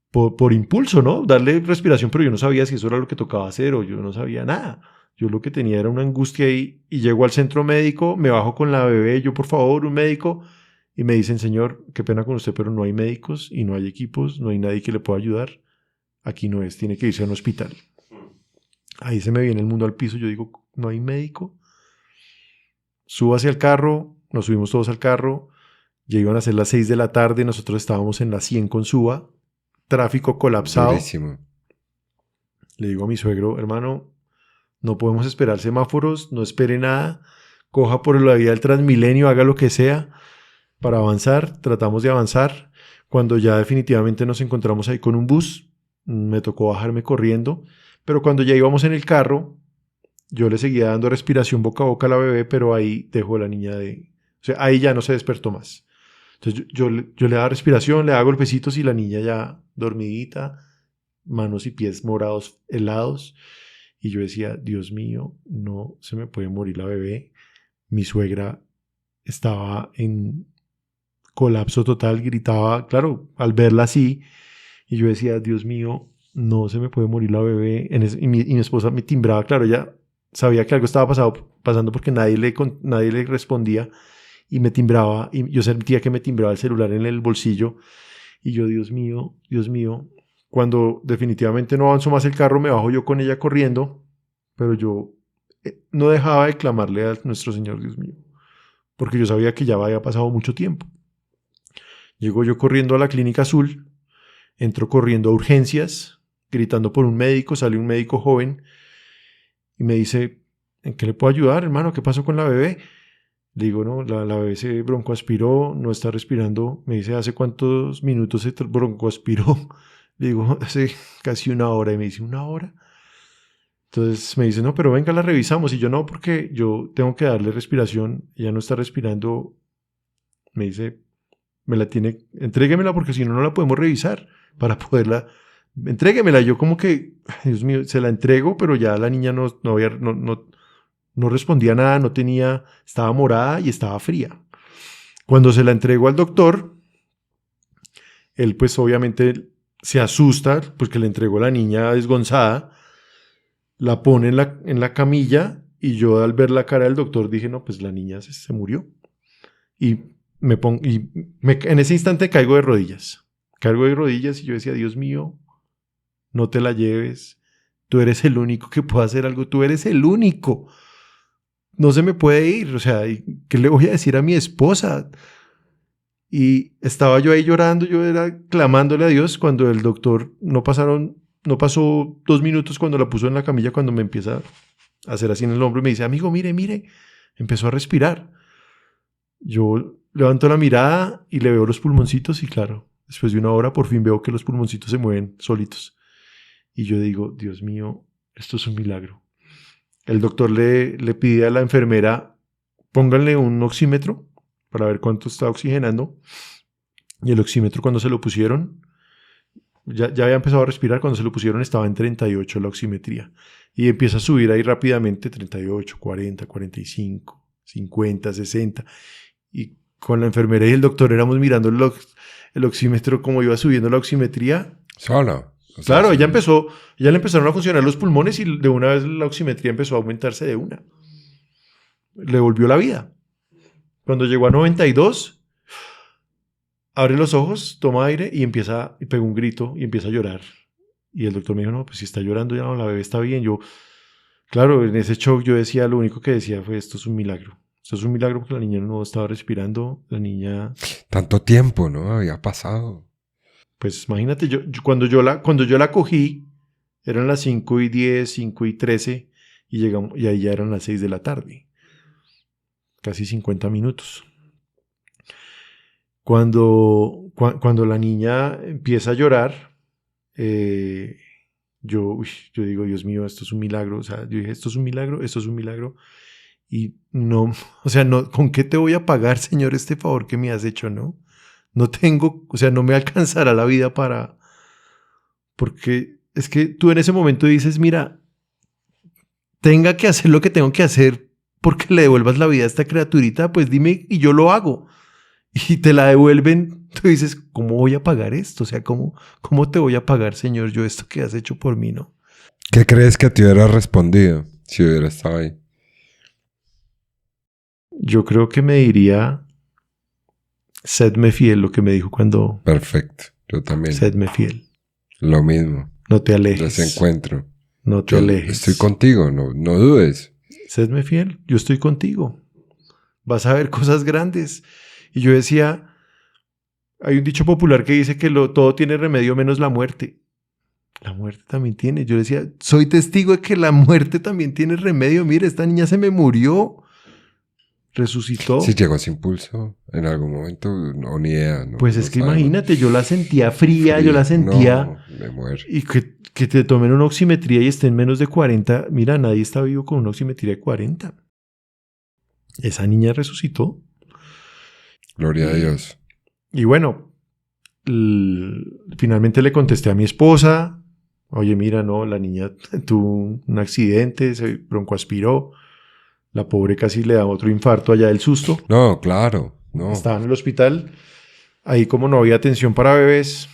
por impulso, ¿no? Darle respiración, pero yo no sabía si eso era lo que tocaba hacer o yo no sabía nada. Yo lo que tenía era una angustia ahí y llego al centro médico, me bajo con la bebé, yo por favor, un médico, y me dicen, señor, qué pena con usted, pero no hay médicos y no hay equipos, no hay nadie que le pueda ayudar. Aquí no es, tiene que irse a un hospital. Ahí se me viene el mundo al piso, yo digo, no hay médico. Subo hacia el carro, nos subimos todos al carro, ya iban a ser las 6 de la tarde, nosotros estábamos en la 100 con Suba, tráfico colapsado. Durísimo. Le digo a mi suegro, hermano, no podemos esperar semáforos, no espere nada, coja por la vía del Transmilenio, haga lo que sea para avanzar. Tratamos de avanzar. Cuando ya definitivamente nos encontramos ahí con un bus, me tocó bajarme corriendo, pero cuando ya íbamos en el carro, yo le seguía dando respiración boca a boca a la bebé, pero ahí dejó la niña o sea, ahí ya no se despertó más. Entonces yo le daba respiración, le daba golpecitos y la niña ya dormidita, manos y pies morados, helados. Y yo decía, Dios mío, no se me puede morir la bebé. Mi suegra estaba en colapso total, gritaba, claro, al verla así, y yo decía, Dios mío, no se me puede morir la bebé. Y mi esposa me timbraba, claro, ella sabía que algo estaba pasando porque nadie le respondía, y me timbraba, y yo sentía que me timbraba el celular en el bolsillo, y yo, Dios mío, cuando definitivamente no avanzó más el carro, me bajo yo con ella corriendo, pero yo no dejaba de clamarle a nuestro Señor, Dios mío, porque yo sabía que ya había pasado mucho tiempo. Llego yo corriendo a la Clínica Azul, entro corriendo a urgencias, gritando por un médico, sale un médico joven y me dice, ¿en qué le puedo ayudar, hermano? ¿Qué pasó con la bebé? Le digo, no, la bebé se broncoaspiró, no está respirando. Me dice, ¿hace cuántos minutos se broncoaspiró? Le digo, hace casi 1 hora. Y me dice, ¿1 hora? Entonces me dice, no, pero venga, la revisamos. Y yo, no, porque yo tengo que darle respiración. Ella no está respirando. Me dice, entréguemela porque si no, no la podemos revisar para poderla. Entréguemela. Yo como que, Dios mío, se la entrego, pero ya la niña no respondía nada, estaba morada y estaba fría. Cuando se la entregó al doctor, él pues obviamente se asusta porque le entregó a la niña desgonzada, la pone en la camilla y yo al ver la cara del doctor dije, no, pues la niña se murió. Y en ese instante caigo de rodillas y yo decía, Dios mío, no te la lleves, tú eres el único que puede hacer algo, tú eres el único. No se me puede ir, o sea, ¿qué le voy a decir a mi esposa? Y estaba yo ahí llorando, yo era clamándole a Dios cuando el doctor, no pasó 2 minutos cuando la puso en la camilla, cuando me empieza a hacer así en el hombro y me dice, amigo, mire, empezó a respirar. Yo levanto la mirada y le veo los pulmoncitos y claro, después de 1 hora por fin veo que los pulmoncitos se mueven solitos. Y yo digo, Dios mío, esto es un milagro. El doctor le pide a la enfermera, pónganle un oxímetro para ver cuánto está oxigenando. Y el oxímetro cuando se lo pusieron, ya había empezado a respirar, cuando se lo pusieron estaba en 38 la oximetría. Y empieza a subir ahí rápidamente, 38, 40, 45, 50, 60. Y con la enfermera y el doctor éramos mirando el oxímetro, como iba subiendo la oximetría. Solo. O sea, claro, ya le empezaron a funcionar los pulmones y de una vez la oximetría empezó a aumentarse de una. Le volvió la vida. Cuando llegó a 92, abre los ojos, toma aire y pega un grito y empieza a llorar. Y el doctor me dijo, no, pues si está llorando ya no, la bebé está bien. Yo, claro, en ese shock yo decía, lo único que decía fue, esto es un milagro. Esto es un milagro porque la niña no estaba respirando, la niña... Tanto tiempo, ¿no? Había pasado. Pues imagínate, cuando yo la cogí, eran las 5:10, 5:13, y ahí ya eran las 6 de la tarde. Casi 50 minutos. Cuando la niña empieza a llorar, yo digo, Dios mío, esto es un milagro. O sea, yo dije, esto es un milagro. Y no, o sea, no, ¿con qué te voy a pagar, Señor, este favor que me has hecho, no? No tengo, o sea, no me alcanzará la vida porque es que tú en ese momento dices, mira, tenga que hacer lo que tengo que hacer porque le devuelvas la vida a esta criaturita, pues dime y yo lo hago. Y te la devuelven, tú dices, ¿cómo voy a pagar esto? O sea, ¿cómo te voy a pagar, Señor, yo esto que has hecho por mí, no? ¿Qué crees que te hubiera respondido si hubiera estado ahí? Yo creo que me diría... Sedme fiel, lo que me dijo cuando... Perfecto, yo también. Sedme fiel. Lo mismo. No te alejes. Desencuentro. No te alejes. Estoy contigo, no dudes. Sedme fiel, yo estoy contigo. Vas a ver cosas grandes. Y yo decía, hay un dicho popular que dice que todo tiene remedio menos la muerte. La muerte también tiene. Yo decía, soy testigo de que la muerte también tiene remedio. Mire, esta niña se me murió. Resucitó. Sí, llegó sin pulso en algún momento, no, ni idea. No, pues es no que sabemos. Imagínate, yo la sentía fría, yo la sentía... No, me muero. Y que te tomen una oximetría y esté en menos de 40. Mira, nadie está vivo con una oximetría de 40. Esa niña resucitó. Gloria a Dios. Y bueno, finalmente le contesté a mi esposa. Oye, mira, no, la niña tuvo un accidente, se broncoaspiró. La pobre casi le da otro infarto allá del susto. No, claro, no. Estaba en el hospital. Ahí como no había atención para bebés,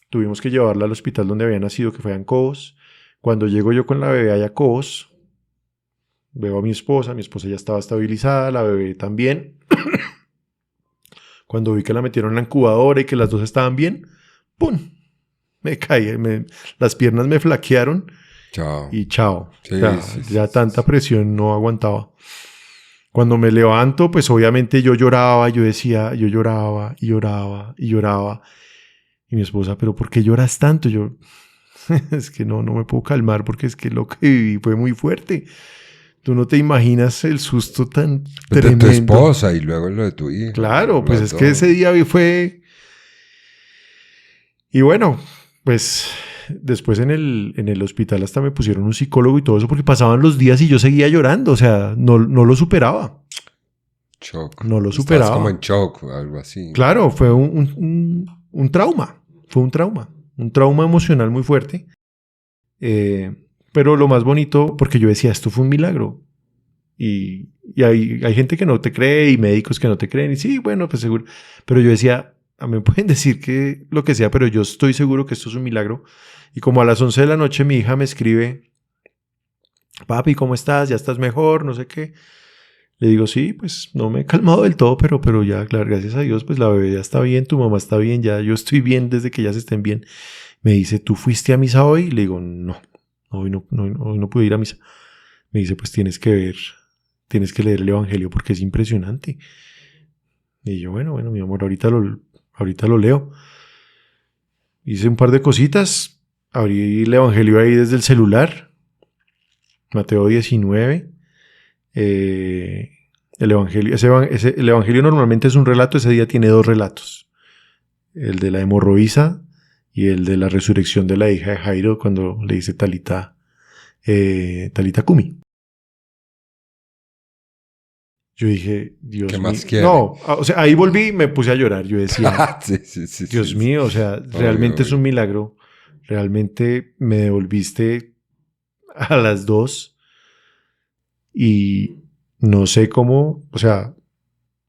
tuvimos que llevarla al hospital donde había nacido, que fue en Cobos. Cuando llego yo con la bebé allá a Cobos, veo a mi esposa ya estaba estabilizada, la bebé también. Cuando vi que la metieron en la incubadora y que las dos estaban bien, ¡pum! Me caí, las piernas me flaquearon Chao. y chao. Sí, Ya tanta presión no aguantaba. Cuando me levanto, pues obviamente yo lloraba, yo lloraba y lloraba y lloraba. Y mi esposa, ¿pero por qué lloras tanto? Yo, es que no me puedo calmar porque es que lo que viví fue muy fuerte. Tú no te imaginas el susto tan tremendo. De tu esposa y luego lo de tu hija. Claro, pues es que ese día fue... Y bueno, pues después en el hospital hasta me pusieron un psicólogo y todo eso porque pasaban los días y yo seguía llorando. O sea, no lo superaba. Shock. No lo superaba. Estás como en shock o algo así. Claro, fue un trauma. Fue un trauma. Un trauma emocional muy fuerte. Pero lo más bonito, porque yo decía, esto fue un milagro. Y hay gente que no te cree y médicos que no te creen. Y sí, bueno, pues seguro. Pero yo decía, a mí me pueden decir que lo que sea, pero yo estoy seguro que esto es un milagro. Y como a las 11 de la noche mi hija me escribe, papi, ¿cómo estás? ¿Ya estás mejor? No sé qué. Le digo, sí, pues no me he calmado del todo, pero ya, claro, gracias a Dios, pues la bebé ya está bien, tu mamá está bien, ya yo estoy bien desde que ellas estén bien. Me dice, ¿tú fuiste a misa hoy? Le digo, no, hoy no pude ir a misa. Me dice, pues tienes que leer el Evangelio porque es impresionante. Y yo, bueno, mi amor, ahorita lo leo. Hice un par de cositas, abrí el Evangelio ahí desde el celular, Mateo 19. El Evangelio normalmente es un relato, ese día tiene 2 relatos. El de la hemorroísa y el de la resurrección de la hija de Jairo cuando le dice Talita Cumi. Yo dije, Dios ¿Qué mío. más quiere? No, o sea, ahí volví y me puse a llorar. Yo decía, sí, Dios mío, o sea, realmente es un milagro. Realmente me devolviste a las 2 y no sé cómo, o sea,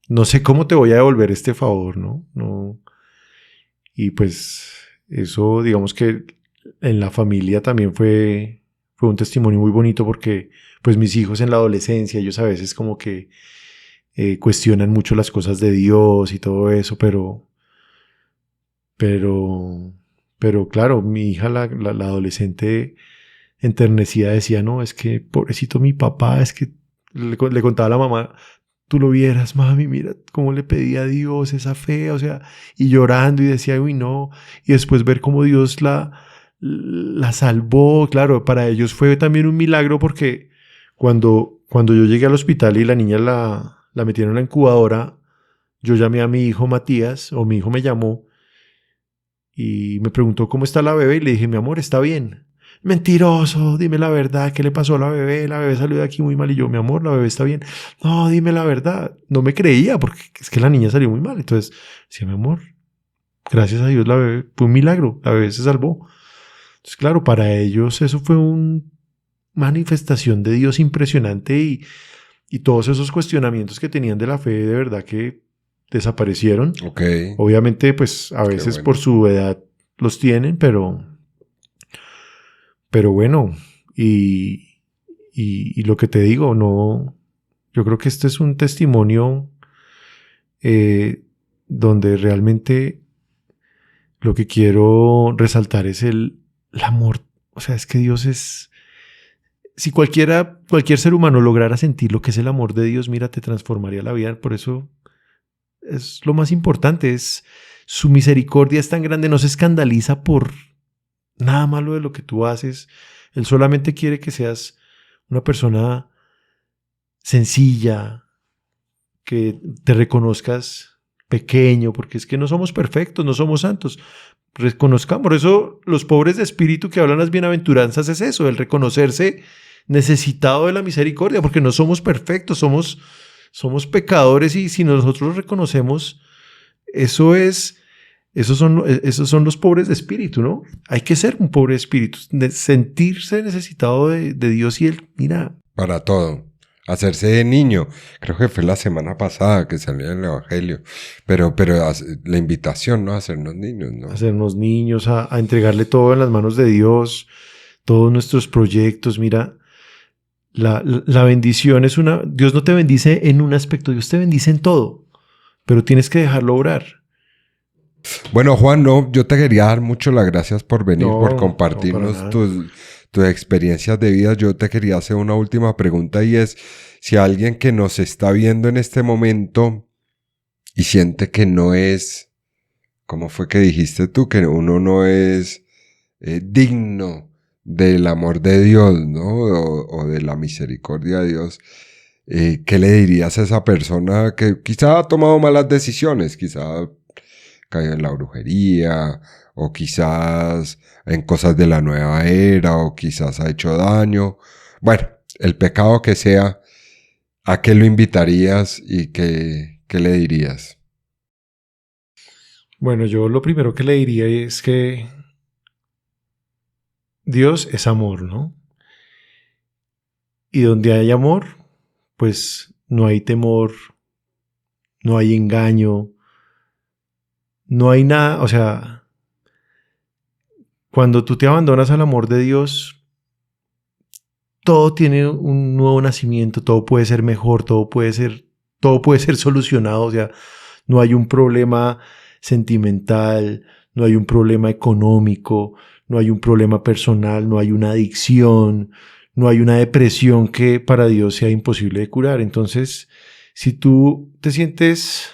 no sé cómo te voy a devolver este favor, ¿no? No. Y pues eso, digamos que en la familia también fue un testimonio muy bonito porque pues mis hijos en la adolescencia, ellos a veces como que cuestionan mucho las cosas de Dios y todo eso, pero claro, mi hija, la adolescente enternecida decía, no, es que pobrecito mi papá, es que le contaba a la mamá, tú lo vieras, mami, mira cómo le pedía a Dios esa fe, o sea, y llorando y decía, uy, no, y después ver cómo Dios la salvó, claro, para ellos fue también un milagro porque cuando yo llegué al hospital y la niña la metieron en la incubadora, yo llamé a mi hijo Matías, o mi hijo me llamó, y me preguntó cómo está la bebé, y le dije, mi amor, está bien. Mentiroso, dime la verdad, ¿qué le pasó a la bebé? La bebé salió de aquí muy mal. Y yo, mi amor, la bebé está bien. No, dime la verdad. No me creía porque es que la niña salió muy mal. Entonces, sí, mi amor, gracias a Dios la bebé fue un milagro, la bebé se salvó. Entonces, claro, para ellos eso fue una manifestación de Dios impresionante y todos esos cuestionamientos que tenían de la fe de verdad que desaparecieron. Okay. Obviamente, pues a veces por su edad los tienen, pero bueno, y lo que te digo, no, yo creo que este es un testimonio donde realmente lo que quiero resaltar es el amor. O sea, es que Dios es... Si cualquier ser humano lograra sentir lo que es el amor de Dios, mira, te transformaría la vida. Por eso es lo más importante, es su misericordia es tan grande, no se escandaliza por nada malo de lo que tú haces. Él solamente quiere que seas una persona sencilla, que te reconozcas pequeño, porque es que no somos perfectos, no somos santos. Reconozcamos, por eso los pobres de espíritu que hablan las bienaventuranzas es eso, el reconocerse necesitado de la misericordia, porque no somos perfectos, somos pecadores y si nosotros lo reconocemos, esos son los pobres de espíritu, ¿no? Hay que ser un pobre de espíritu, sentirse necesitado de Dios y Él, mira. Para todo. Hacerse de niño. Creo que fue la semana pasada que salió en el Evangelio. Pero la invitación, ¿no? A hacernos niños, ¿no? Hacernos niños, a entregarle todo en las manos de Dios, todos nuestros proyectos. Mira, la bendición es una... Dios no te bendice en un aspecto, Dios te bendice en todo, pero tienes que dejarlo obrar. Bueno, Juan, no, yo te quería dar mucho las gracias por venir, por compartirnos para nada. tus experiencias de vida. Yo te quería hacer una última pregunta y es, si alguien que nos está viendo en este momento y siente que no es, ¿cómo fue que dijiste tú? Que uno no es digno del amor de Dios, ¿no? O de la misericordia de Dios. ¿Qué le dirías a esa persona que quizá ha tomado malas decisiones, quizá caído en la brujería, o quizás en cosas de la nueva era, o quizás ha hecho daño? Bueno, el pecado que sea, ¿a qué lo invitarías y qué le dirías? Bueno, yo lo primero que le diría es que Dios es amor, ¿no? Y donde hay amor, pues no hay temor, no hay engaño, no hay nada. O sea, cuando tú te abandonas al amor de Dios, todo tiene un nuevo nacimiento, todo puede ser mejor, todo puede ser solucionado. O sea, no hay un problema sentimental, no hay un problema económico, no hay un problema personal, no hay una adicción, no hay una depresión que para Dios sea imposible de curar. Entonces, si tú te sientes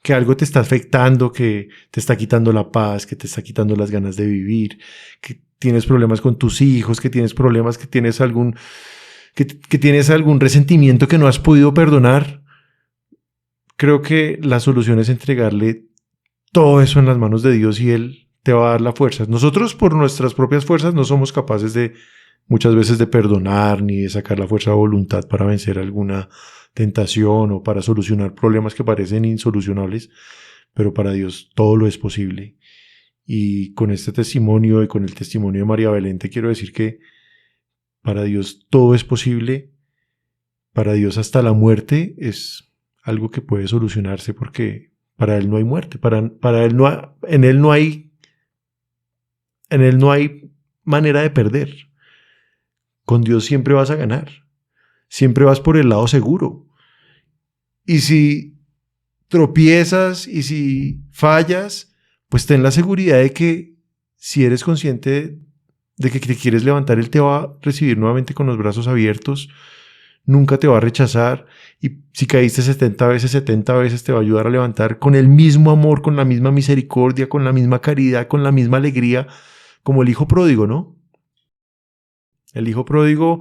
que algo te está afectando, que te está quitando la paz, que te está quitando las ganas de vivir, que tienes problemas con tus hijos, que tienes problemas, que tienes algún resentimiento que no has podido perdonar, creo que la solución es entregarle todo eso en las manos de Dios y Él te va a dar la fuerza. Nosotros por nuestras propias fuerzas no somos capaces muchas veces de perdonar ni de sacar la fuerza de voluntad para vencer alguna tentación o para solucionar problemas que parecen insolucionables, pero para Dios todo lo es posible. Y con este testimonio y con el testimonio de María Belén te quiero decir que para Dios todo es posible. Para Dios hasta la muerte es algo que puede solucionarse, porque para Él no hay muerte, para Él en Él no hay manera de perder. Con Dios siempre vas a ganar, siempre vas por el lado seguro. Y si tropiezas y si fallas, pues ten la seguridad de que si eres consciente de que te quieres levantar, Él te va a recibir nuevamente con los brazos abiertos, nunca te va a rechazar, y si caíste 70 veces te va a ayudar a levantar con el mismo amor, con la misma misericordia, con la misma caridad, con la misma alegría, como el hijo pródigo, ¿no? El hijo pródigo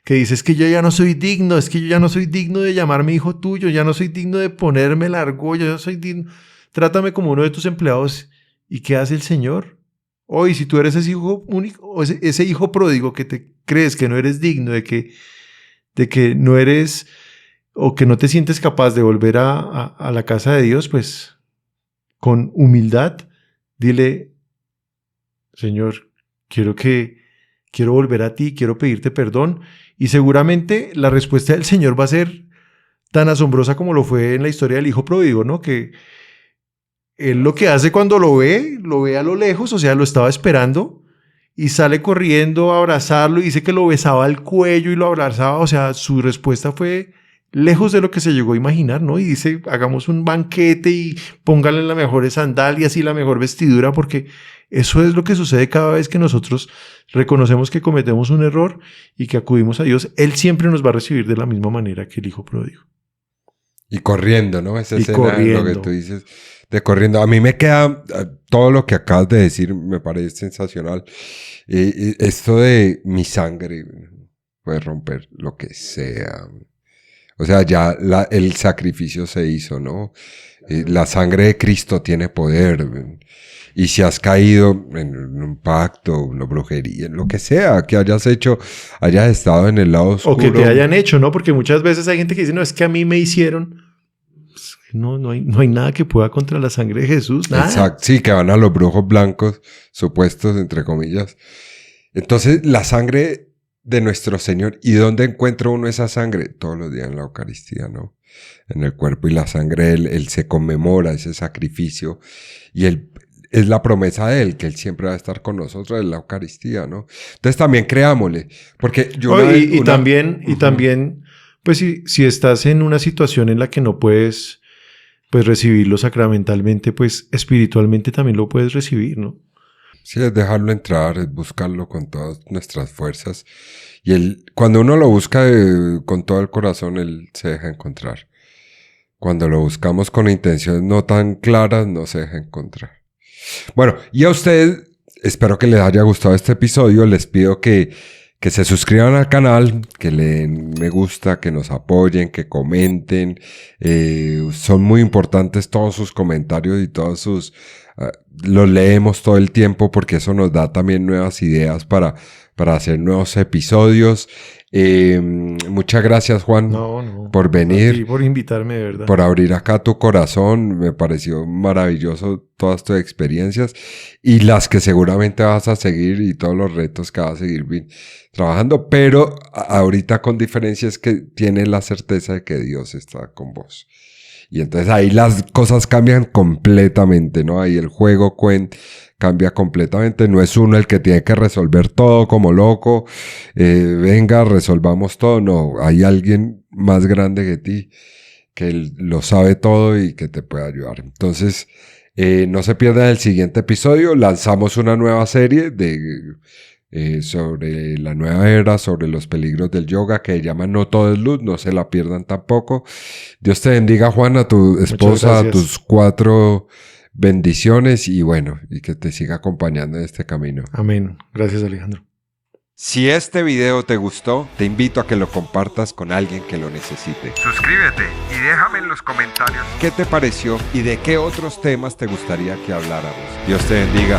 que dice, es que yo ya no soy digno, es que yo ya no soy digno de llamarme hijo tuyo, ya no soy digno de ponerme la argolla, yo soy digno, trátame como uno de tus empleados. ¿Y qué hace el Señor? Hoy, si tú eres ese hijo único, ese hijo pródigo que te crees que no eres digno, de que no eres, o que no te sientes capaz de volver a la casa de Dios, pues con humildad dile, Señor, quiero volver a ti, quiero pedirte perdón. Y seguramente la respuesta del Señor va a ser tan asombrosa como lo fue en la historia del hijo pródigo, ¿no? Que Él lo que hace cuando lo ve a lo lejos, o sea, lo estaba esperando, y sale corriendo a abrazarlo y dice que lo besaba al cuello y lo abrazaba. O sea, su respuesta fue lejos de lo que se llegó a imaginar, ¿no? Y dice, hagamos un banquete y póngale las mejores sandalias y la mejor vestidura, porque eso es lo que sucede cada vez que nosotros reconocemos que cometemos un error y que acudimos a Dios. Él siempre nos va a recibir de la misma manera que el hijo pródigo. Y corriendo, ¿no? Esa Y escena, corriendo. lo que tú dices, de corriendo. A mí me queda todo lo que acabas de decir, me parece sensacional. Esto de mi sangre puede romper lo que sea. O sea, ya el sacrificio se hizo, ¿no? La sangre de Cristo tiene poder. Y si has caído en un pacto, una brujería, lo que sea, que hayas hecho, hayas estado en el lado oscuro. O que te hayan hecho, ¿no? Porque muchas veces hay gente que dice, no, es que a mí me hicieron. Pues, no hay nada que pueda contra la sangre de Jesús, nada. Exacto, sí, que van a los brujos blancos, supuestos, entre comillas. Entonces, la sangre de nuestro Señor. ¿Y dónde encuentra uno esa sangre? Todos los días en la Eucaristía, ¿no? En el cuerpo y la sangre, él se conmemora ese sacrificio y es la promesa de Él, que Él siempre va a estar con nosotros en la Eucaristía, ¿no? Entonces también creámosle, porque yo... También, pues si estás en una situación en la que no puedes pues recibirlo sacramentalmente, pues espiritualmente también lo puedes recibir, ¿no? Sí, es dejarlo entrar, es buscarlo con todas nuestras fuerzas. Y cuando uno lo busca con todo el corazón, Él se deja encontrar. Cuando lo buscamos con intenciones no tan claras, no se deja encontrar. Bueno, y a ustedes, espero que les haya gustado este episodio. Les pido que se suscriban al canal, que le den me gusta, que nos apoyen, que comenten. Son muy importantes todos sus comentarios y todos sus... los leemos todo el tiempo porque eso nos da también nuevas ideas para hacer nuevos episodios. Muchas gracias, Juan, por venir. A ti por invitarme, de verdad. Por abrir acá tu corazón. Me pareció maravilloso todas tus experiencias y las que seguramente vas a seguir y todos los retos que vas a seguir trabajando. Pero ahorita con diferencia es que tienes la certeza de que Dios está con vos. Y entonces ahí las cosas cambian completamente, ¿no? Ahí el juego cambia completamente. No es uno el que tiene que resolver todo como loco. Venga, resolvamos todo. No, hay alguien más grande que ti que lo sabe todo y que te puede ayudar. Entonces, no se pierdan el siguiente episodio. Lanzamos una nueva serie sobre la nueva era, sobre los peligros del yoga, que llama No Todo es Luz. No se la pierdan tampoco. Dios te bendiga, Juan, a tu esposa, a tus 4 bendiciones y bueno, y que te siga acompañando en este camino. Amén. Gracias, Alejandro. Si este video te gustó, te invito a que lo compartas con alguien que lo necesite. Suscríbete y déjame en los comentarios ¿Qué te pareció y de qué otros temas te gustaría que habláramos? Dios te bendiga.